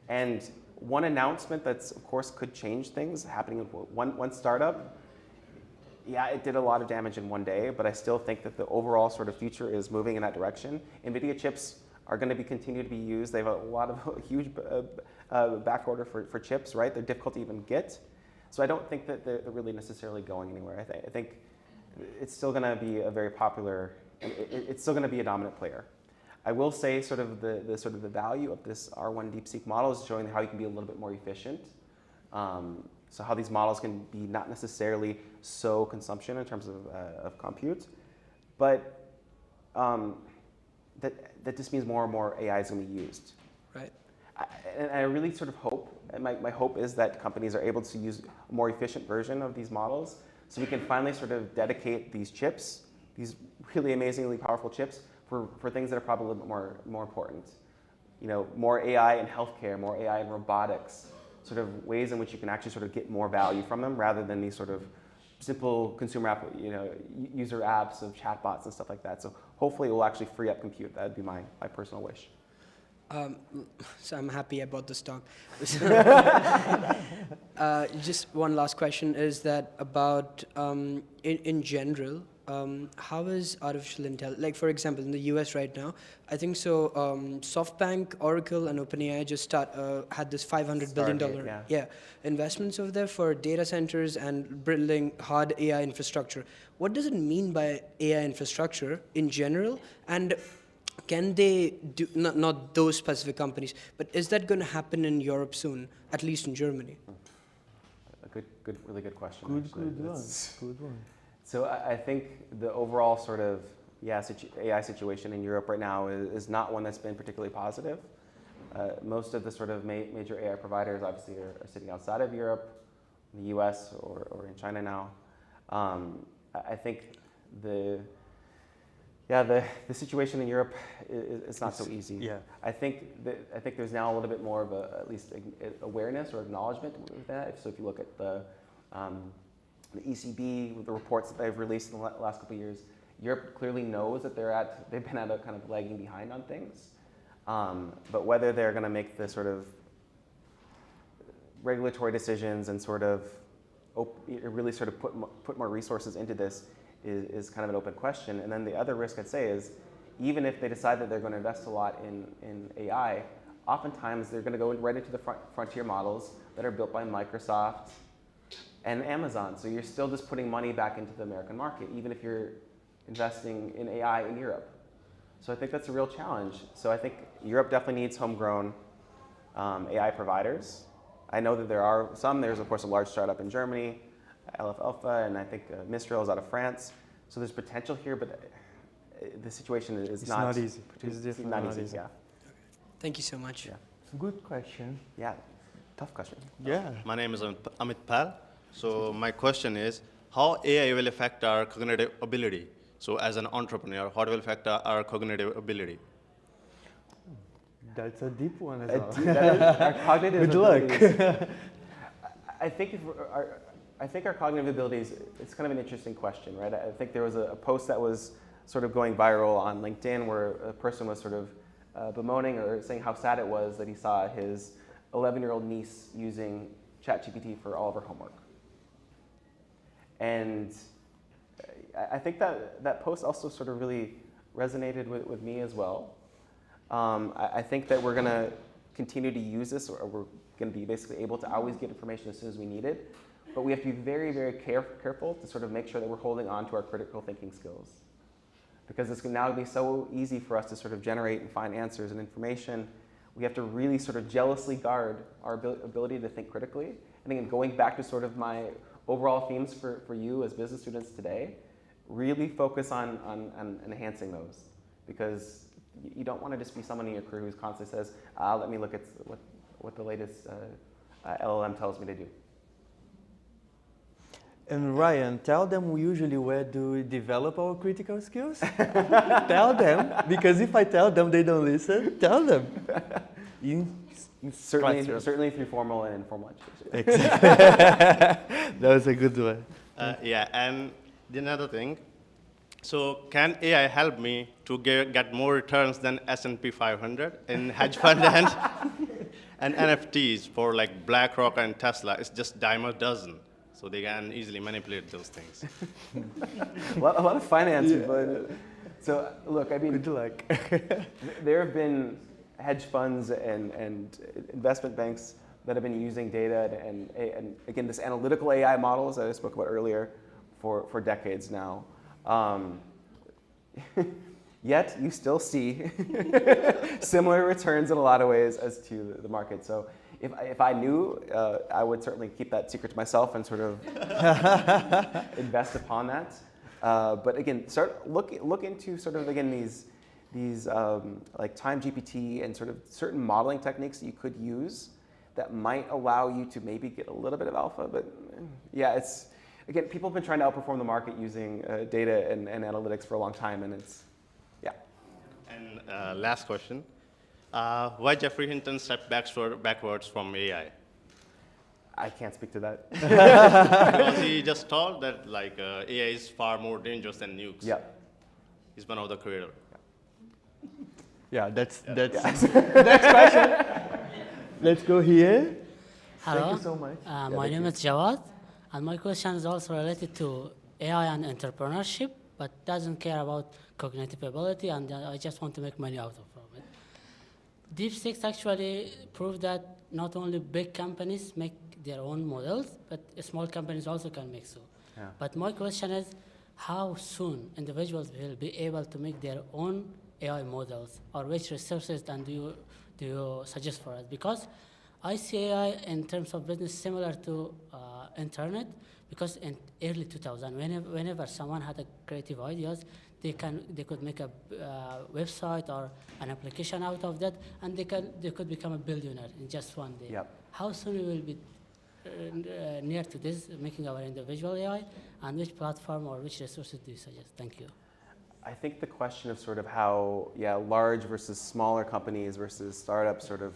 And one announcement that's, of course, could change things, happening with one startup, yeah, it did a lot of damage in one day, but I still think that the overall sort of future is moving in that direction. NVIDIA chips are going to continue to be used. They have a lot of huge back order for chips, right? They're difficult to even get. So I don't think that they're really necessarily going anywhere. I think it's still going to be a very popular, it's still going to be a dominant player. I will say sort of the value of this R1 DeepSeek model is showing how you can be a little bit more efficient. So how these models can be not necessarily so consumption in terms of compute, but that just means more and more AI is going to be used. Right. And I really sort of hope, and my hope is that companies are able to use a more efficient version of these models, so we can finally sort of dedicate these chips, these really amazingly powerful chips, for things that are probably a little bit more important. You know, more AI in healthcare, more AI in robotics, sort of ways in which you can actually sort of get more value from them rather than these sort of simple consumer app, user apps of chatbots and stuff like that. So hopefully it will actually free up compute. That would be my personal wish. So I'm happy about this talk. Just one last question is that about, in general, how is artificial intelligence, like for example, in the US right now, I think so, SoftBank, Oracle, and OpenAI just had this $500 billion investments over there for data centers and building hard AI infrastructure. What does it mean by AI infrastructure in general? And can they do, not those specific companies, but is that going to happen in Europe soon, at least in Germany? Really good question. Good one. So I think the overall sort of AI situation in Europe right now is not one that's been particularly positive. Most of the sort of major AI providers obviously are sitting outside of Europe, in the US or in China now. I think the situation in Europe is not so easy. Yeah. I think there's now a little bit more of at least awareness or acknowledgement with that. So if you look at the ECB, with the reports that they've released in the last couple of years, Europe clearly knows that they've been at a kind of lagging behind on things. But whether they're going to make the sort of regulatory decisions and sort of really sort of put more resources into this is kind of an open question. And then the other risk I'd say is, even if they decide that they're going to invest a lot in AI, oftentimes they're going to go right into the frontier models that are built by Microsoft and Amazon. So you're still just putting money back into the American market, even if you're investing in AI in Europe. So I think that's a real challenge. So I think Europe definitely needs homegrown AI providers. I know that there are some. There's, of course, a large startup in Germany, LF Alpha, and I think Mistral is out of France. So there's potential here, but the situation is not easy. It's definitely not easy. Yeah. Thank you so much. Yeah. Good question. Yeah. Tough question. Yeah. My name is Amit Pal. So my question is, how AI will affect our cognitive ability? So as an entrepreneur, how it will affect our cognitive ability? That's a deep one as well. Our cognitive Good luck. abilities. I think our cognitive abilities, it's kind of an interesting question, right? I think there was a post that was sort of going viral on LinkedIn where a person was sort of bemoaning or saying how sad it was that he saw his 11-year-old niece using ChatGPT for all of her homework. And I think that post also sort of really resonated with me as well. I think that we're going to continue to use this, or we're going to be basically able to always get information as soon as we need it. But we have to be very, very careful to sort of make sure that we're holding on to our critical thinking skills. Because it's now be so easy for us to sort of generate and find answers and information. We have to really sort of jealously guard our ability to think critically. And again, going back to sort of my overall themes for you as business students today, really focus on enhancing those. Because you don't want to just be someone in your career who constantly says, let me look at what the latest LLM tells me to do. And Ryan, tell them usually where do we develop our critical skills? Tell them, because if I tell them they don't listen, tell them. Certainly through formal and informal education. Exactly. That was a good one. Yeah, and another thing. So can AI help me to get more returns than S&P 500 in hedge fund and NFTs for like BlackRock and Tesla? It's just dime a dozen. So they can easily manipulate those things. a lot of finance, but so look, I mean, good luck. There have been hedge funds and investment banks that have been using data and again, this analytical AI models that I spoke about earlier for decades now. Yet you still see similar returns in a lot of ways as to the market. So if I knew, I would certainly keep that secret to myself and sort of invest upon that. But again, look into sort of again these like time GPT and sort of certain modeling techniques that you could use that might allow you to maybe get a little bit of alpha. But yeah, it's again, people have been trying to outperform the market using data and analytics for a long time, and it's yeah. And last question. Why Jeffrey Hinton stepped backwards from AI? I can't speak to that. Because he just told that like AI is far more dangerous than nukes. Yeah. He's one of the creators. Yeah, that's next question. Let's go here. Hello. Thank you so much. My name is Jawad, and my question is also related to AI and entrepreneurship, but doesn't care about cognitive ability, and I just want to make money out of it. DeepSeek actually proved that not only big companies make their own models, but small companies also can make so. Yeah. But my question is, how soon individuals will be able to make their own AI models, or which resources then do you suggest for us? Because I see AI in terms of business similar to internet, because in early 2000, whenever someone had a creative ideas, they could make a website or an application out of that, and they could become a billionaire in just one day. Yep. How soon we will be near to this, making our individual AI, and which platform or which resources do you suggest? Thank you. I think the question of sort of how, large versus smaller companies versus startups sort of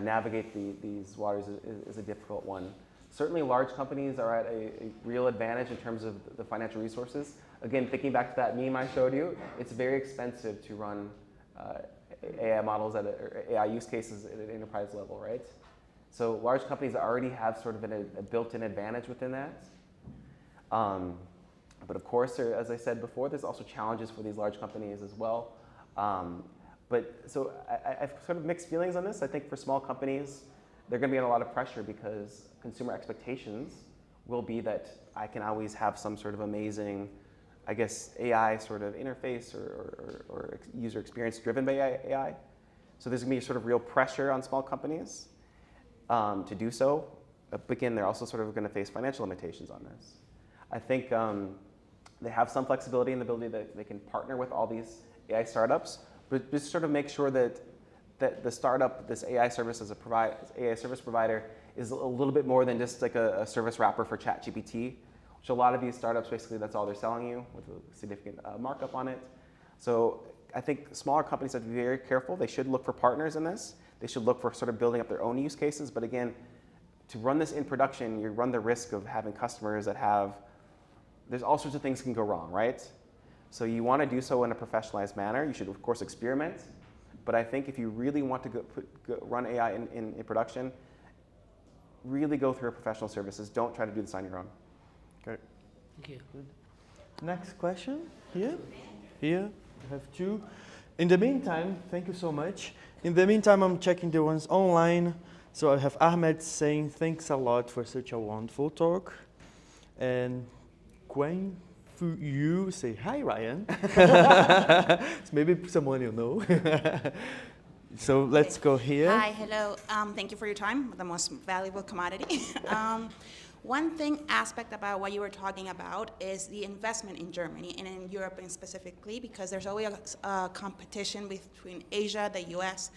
navigate these waters is a difficult one. Certainly large companies are at a real advantage in terms of the financial resources. Again, thinking back to that meme I showed you, it's very expensive to run AI models or AI use cases at an enterprise level, right? So large companies already have sort of a built-in advantage within that. But of course, as I said before, there's also challenges for these large companies as well. But so I have sort of mixed feelings on this. I think for small companies, they're going to be under a lot of pressure because consumer expectations will be that I can always have some sort of amazing, I guess, AI sort of interface or user experience driven by AI. So there's going to be sort of real pressure on small companies to do so. But again, they're also sort of going to face financial limitations on this. I think they have some flexibility in the ability that they can partner with all these AI startups, but just sort of make sure that the startup, this AI service AI service provider, is a little bit more than just like a service wrapper for ChatGPT, which a lot of these startups basically that's all they're selling you with a significant markup on it. So I think smaller companies have to be very careful. They should look for partners in this. They should look for sort of building up their own use cases. But again, to run this in production, you run the risk of having customers that there's all sorts of things can go wrong, right? So you want to do so in a professionalized manner. You should, of course, experiment. But I think if you really want to run AI in production, really go through professional services. Don't try to do this on your own. Okay. Thank you. Next question, here. Here, I have two. In the meantime, thank you so much. In the meantime, I'm checking the ones online. So I have Ahmed saying, thanks a lot for such a wonderful talk. And Gwen Fu Yu say, hi, Ryan. It's maybe someone you know. So let's go here. Hi, hello. Thank you for your time, the most valuable commodity. One aspect about what you were talking about is the investment in Germany and in Europe specifically, because there's always a competition between Asia, the US.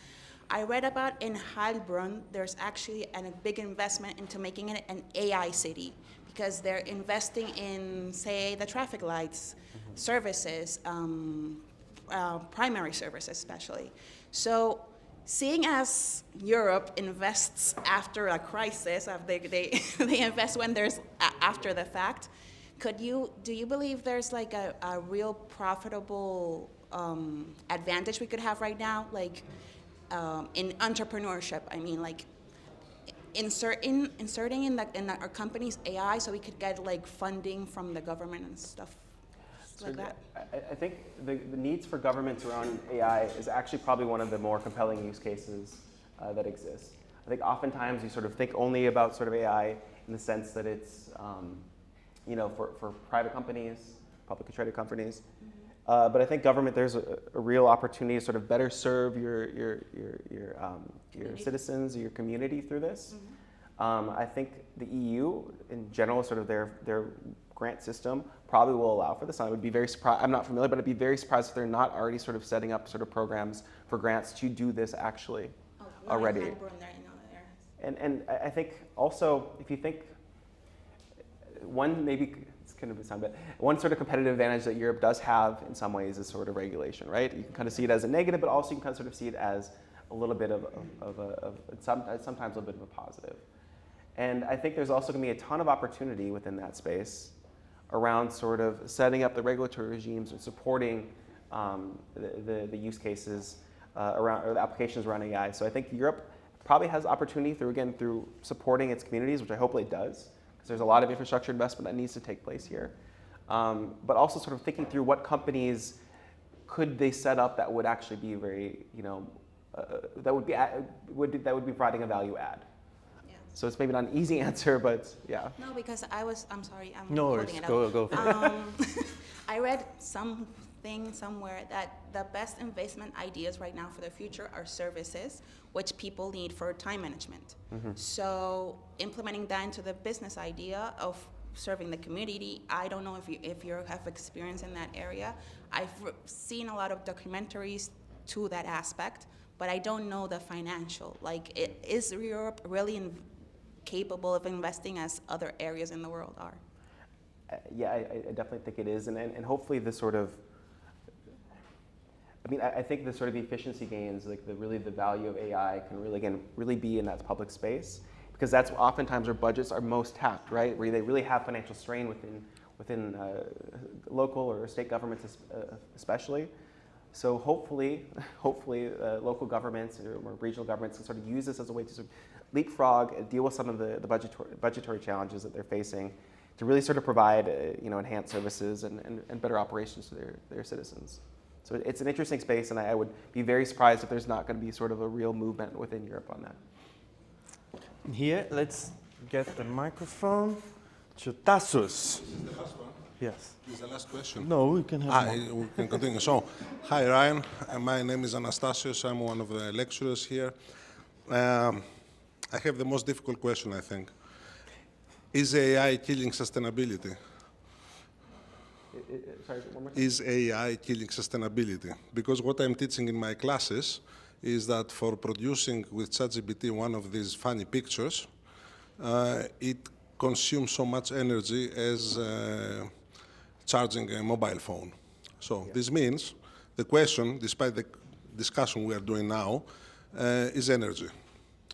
I read about in Heilbronn, there's actually a big investment into making it an AI city, because they're investing in, say, the traffic lights, services, primary services especially. So seeing as Europe invests after a crisis, they invest when there's after the fact, do you believe there's like a real profitable advantage we could have right now, like in entrepreneurship? I mean, like inserting in our company's AI so we could get like funding from the government and stuff. Like that. I think the needs for governments around AI is actually probably one of the more compelling use cases that exists. I think oftentimes you sort of think only about sort of AI in the sense that it's, for private companies, publicly traded companies. But I think government, there's a real opportunity to sort of better serve your citizens, your community through this. I think the EU in general, sort of their grant system probably will allow for this. I would be very surprised, I'm not familiar, but I'd be very surprised if they're not already sort of setting up sort of programs for grants to do this actually already. And I think also, if you think, it's kind of a sound, but one sort of competitive advantage that Europe does have in some ways is sort of regulation, right? You can kind of see it as a negative, but also you can kind of sort of see it as a little bit sometimes a little bit of a positive. And I think there's also going to be a ton of opportunity within that space around sort of setting up the regulatory regimes and supporting the use cases around, or the applications around AI. So I think Europe probably has opportunity through supporting its communities, which I hope it does, because there's a lot of infrastructure investment that needs to take place here. But also sort of thinking through what companies could they set up that would actually be very, that would be providing a value add. So it's maybe not an easy answer, but yeah. No, because I'm sorry, I'm no holding it up. Go for it. I read something somewhere that the best investment ideas right now for the future are services, which people need for time management. So implementing that into the business idea of serving the community, I don't know if you have experience in that area. I've seen a lot of documentaries to that aspect, but I don't know the financial. Like, is Europe really capable of investing as other areas in the world are? Yeah, I definitely think it is, and hopefully this sort of, I think the sort of efficiency gains, like the value of AI can really be in that public space, because that's oftentimes where budgets are most tapped, right? Where they really have financial strain within local or state governments especially. So hopefully local governments or regional governments can sort of use this as a way to sort of leapfrog and deal with some of the budgetary challenges that they're facing, to really sort of provide enhanced services and better operations to their citizens. So it's an interesting space, and I would be very surprised if there's not going to be sort of a real movement within Europe on that. Here, let's get the microphone to Tassos. Is this the last one? Yes. This is the last question. No, we can have more. We can continue. So, hi Ryan, my name is Anastasios. I'm one of the lecturers here. I have the most difficult question, I think. Is AI killing sustainability? Sorry, one more time? Is AI killing sustainability? Because what I'm teaching in my classes is that for producing with ChatGPT one of these funny pictures, it consumes so much energy as charging a mobile phone. So this means The question, despite the discussion we are doing now, is energy.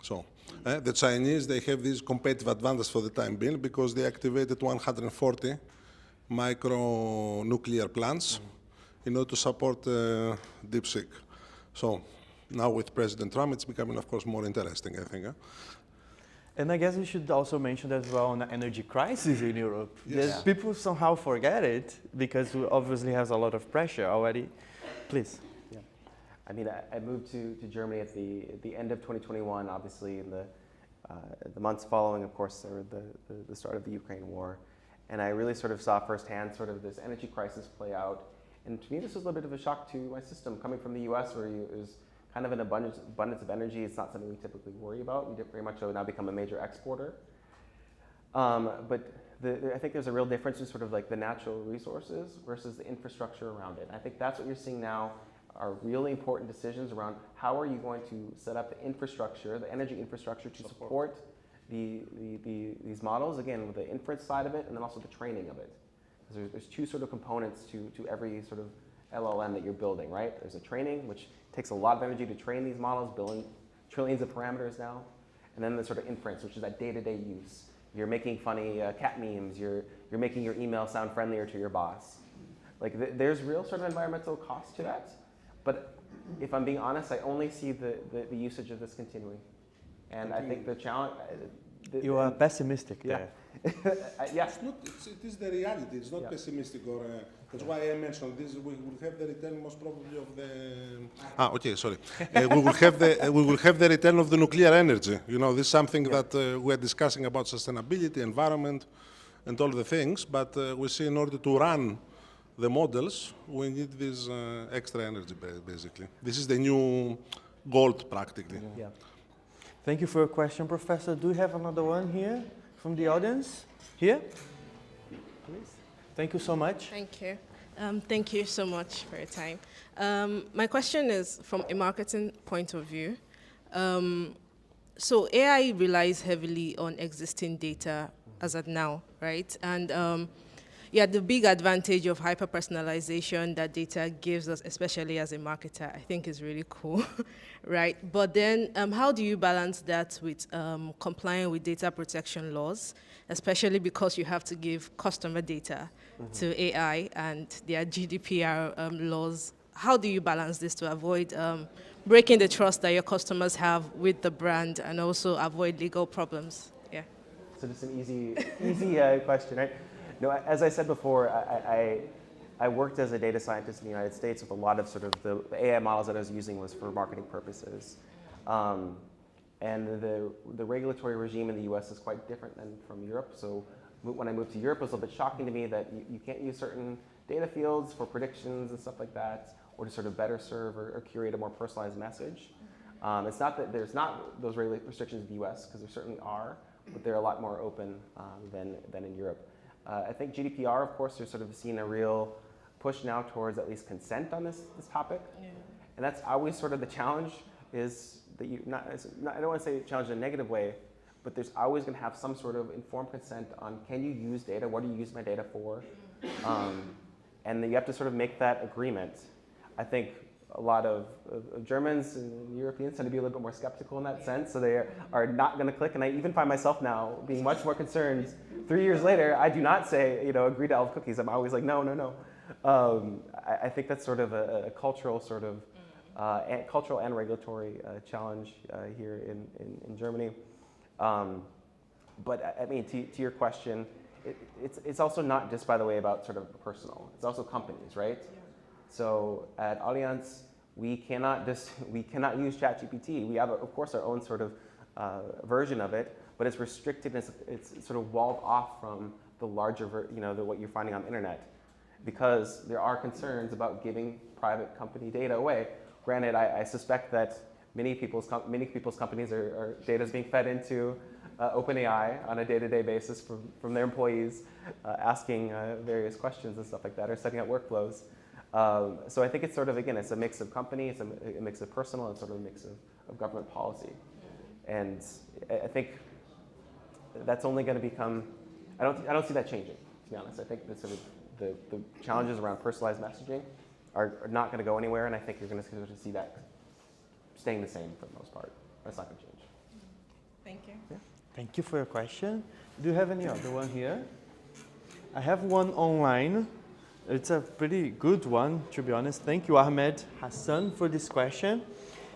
So the Chinese, they have this competitive advantage for the time being because they activated 140 micro-nuclear plants in order to support DeepSeek. So now with President Trump, it's becoming, of course, more interesting, I think. And I guess we should also mention as well on the energy crisis in Europe. Yes. Yes. People somehow forget it because we obviously has a lot of pressure already. Please. Yeah. I mean, I moved to Germany at the end of 2021, obviously, in the months following, of course, the start of the Ukraine war. And I really sort of saw firsthand sort of this energy crisis play out. And to me, this was a little bit of a shock to my system. Coming from the US, where it was kind of an abundance of energy, it's not something we typically worry about. We very much so now become a major exporter. But I think there's a real difference in sort of like the natural resources versus the infrastructure around it. And I think that's what you're seeing now are really important decisions around how are you going to set up the infrastructure, the energy infrastructure to support these models, again, with the inference side of it and then also the training of it. Because there's two sort of components to every sort of LLM that you're building, right? There's a training, which takes a lot of energy to train these models, building trillions of parameters now. And then the sort of inference, which is that day-to-day use. You're making funny cat memes, you're making your email sound friendlier to your boss. Like there's real sort of environmental cost to that. But if I'm being honest, I only see the usage of this continuing. And I think the challenge... You are pessimistic there. Yeah. It is the reality. It's not pessimistic or. That's why I mentioned this. We will have the return most probably of the. Okay, sorry. We will have the return of the nuclear energy. You know, this is something that we are discussing about sustainability, environment, and all the things. But we see in order to run the models, we need this extra energy, basically. This is the new gold, practically. Yeah. Thank you for your question, Professor. Do we have another one here from the audience? Here? Please. Thank you so much. Thank you. Thank you so much for your time. My question is from a marketing point of view. So AI relies heavily on existing data as of now, right? And the big advantage of hyper-personalization that data gives us, especially as a marketer, I think is really cool, right? But then how do you balance that with complying with data protection laws, especially because you have to give customer data to AI and their GDPR laws? How do you balance this to avoid breaking the trust that your customers have with the brand and also avoid legal problems? Yeah. So just an easy question, right? No, as I said before, I worked as a data scientist in the United States with a lot of sort of the AI models that I was using was for marketing purposes. And the regulatory regime in the US is quite different than from Europe. So when I moved to Europe, it was a little bit shocking to me that you can't use certain data fields for predictions and stuff like that, or to sort of better serve or curate a more personalized message. It's not that there's not those restrictions in the US, because there certainly are, but they're a lot more open than in Europe. I think GDPR, of course, there's sort of seen a real push now towards at least consent on this topic. Yeah. And that's always sort of the challenge is that I don't want to say challenge in a negative way, but there's always going to have some sort of informed consent on can you use data, what do you use my data for? And then you have to sort of make that agreement. I think a lot of Germans and Europeans tend to be a little bit more skeptical in that sense, so they are not going to click. And I even find myself now being much more concerned. 3 years later, I do not say, agree to all the cookies. I'm always like, no. I think that's sort of a cultural sort of cultural and regulatory challenge here in Germany. But I mean, to your question, it's also not just, by the way, about sort of personal. It's also companies, right? Yeah. So at Allianz, we cannot use ChatGPT. We have, of course, our own sort of version of it, but it's restricted. It's sort of walled off from the larger, what you're finding on the internet, because there are concerns about giving private company data away. Granted, I suspect that many people's companies are data is being fed into OpenAI on a day-to-day basis from their employees, asking various questions and stuff like that, or setting up workflows. So I think it's sort of, again, it's a mix of company, it's a mix of personal, and sort of a mix of government policy. And I think that's only going to become, I don't see that changing, to be honest. I think that sort of the challenges around personalized messaging are not going to go anywhere, and I think you're going to see that staying the same for the most part. That's not going to change. Thank you. Yeah. Thank you for your question. Do you have any other one here? I have one online. It's a pretty good one, to be honest. Thank you, Ahmed Hassan, for this question.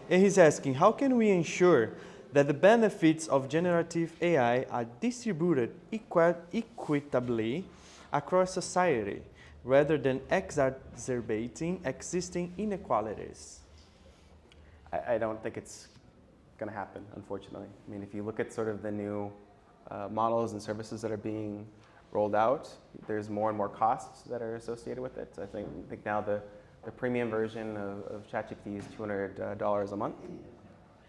And he's asking, how can we ensure that the benefits of generative AI are distributed equitably across society, rather than exacerbating existing inequalities? I don't think it's going to happen, unfortunately. I mean, if you look at sort of the new models and services that are being rolled out, there's more and more costs that are associated with it. I think now the premium version of ChatGPT is $200 a month.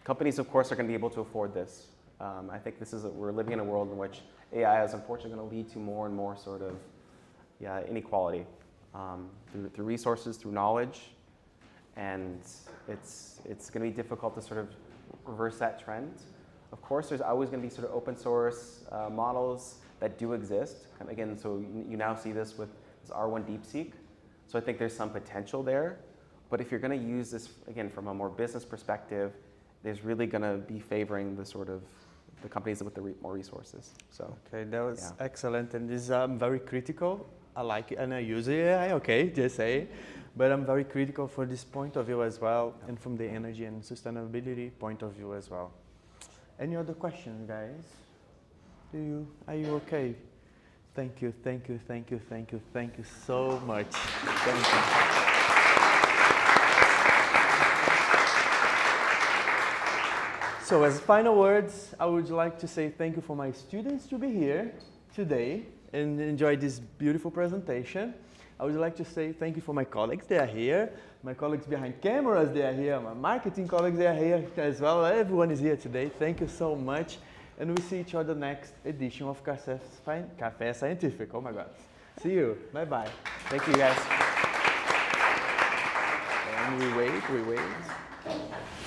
Companies, of course, are going to be able to afford this. I think we're living in a world in which AI is unfortunately going to lead to more and more sort of inequality through resources, through knowledge, and it's going to be difficult to sort of reverse that trend. Of course, there's always going to be sort of open source models that do exist. Again, so you now see this with this R1 DeepSeek. So I think there's some potential there. But if you're going to use this, again, from a more business perspective, there's really going to be favoring the sort of the companies with the more resources. So okay, that was excellent, and this is very critical. I like it, and I use AI. Okay, just say, but I'm very critical for this point of view as well, and from the energy and sustainability point of view as well. Any other questions, guys? Are you okay? Thank you, thank you, thank you, thank you, thank you so much. Thank you. So as final words, I would like to say thank you for my students to be here today and enjoy this beautiful presentation. I would like to say thank you for my colleagues, they are here. My colleagues behind cameras, they are here. My marketing colleagues, they are here as well. Everyone is here today. Thank you so much. And we see each other next edition of Café Scientifique. Oh my God. See you. Bye-bye. Thank you, guys. And we wait.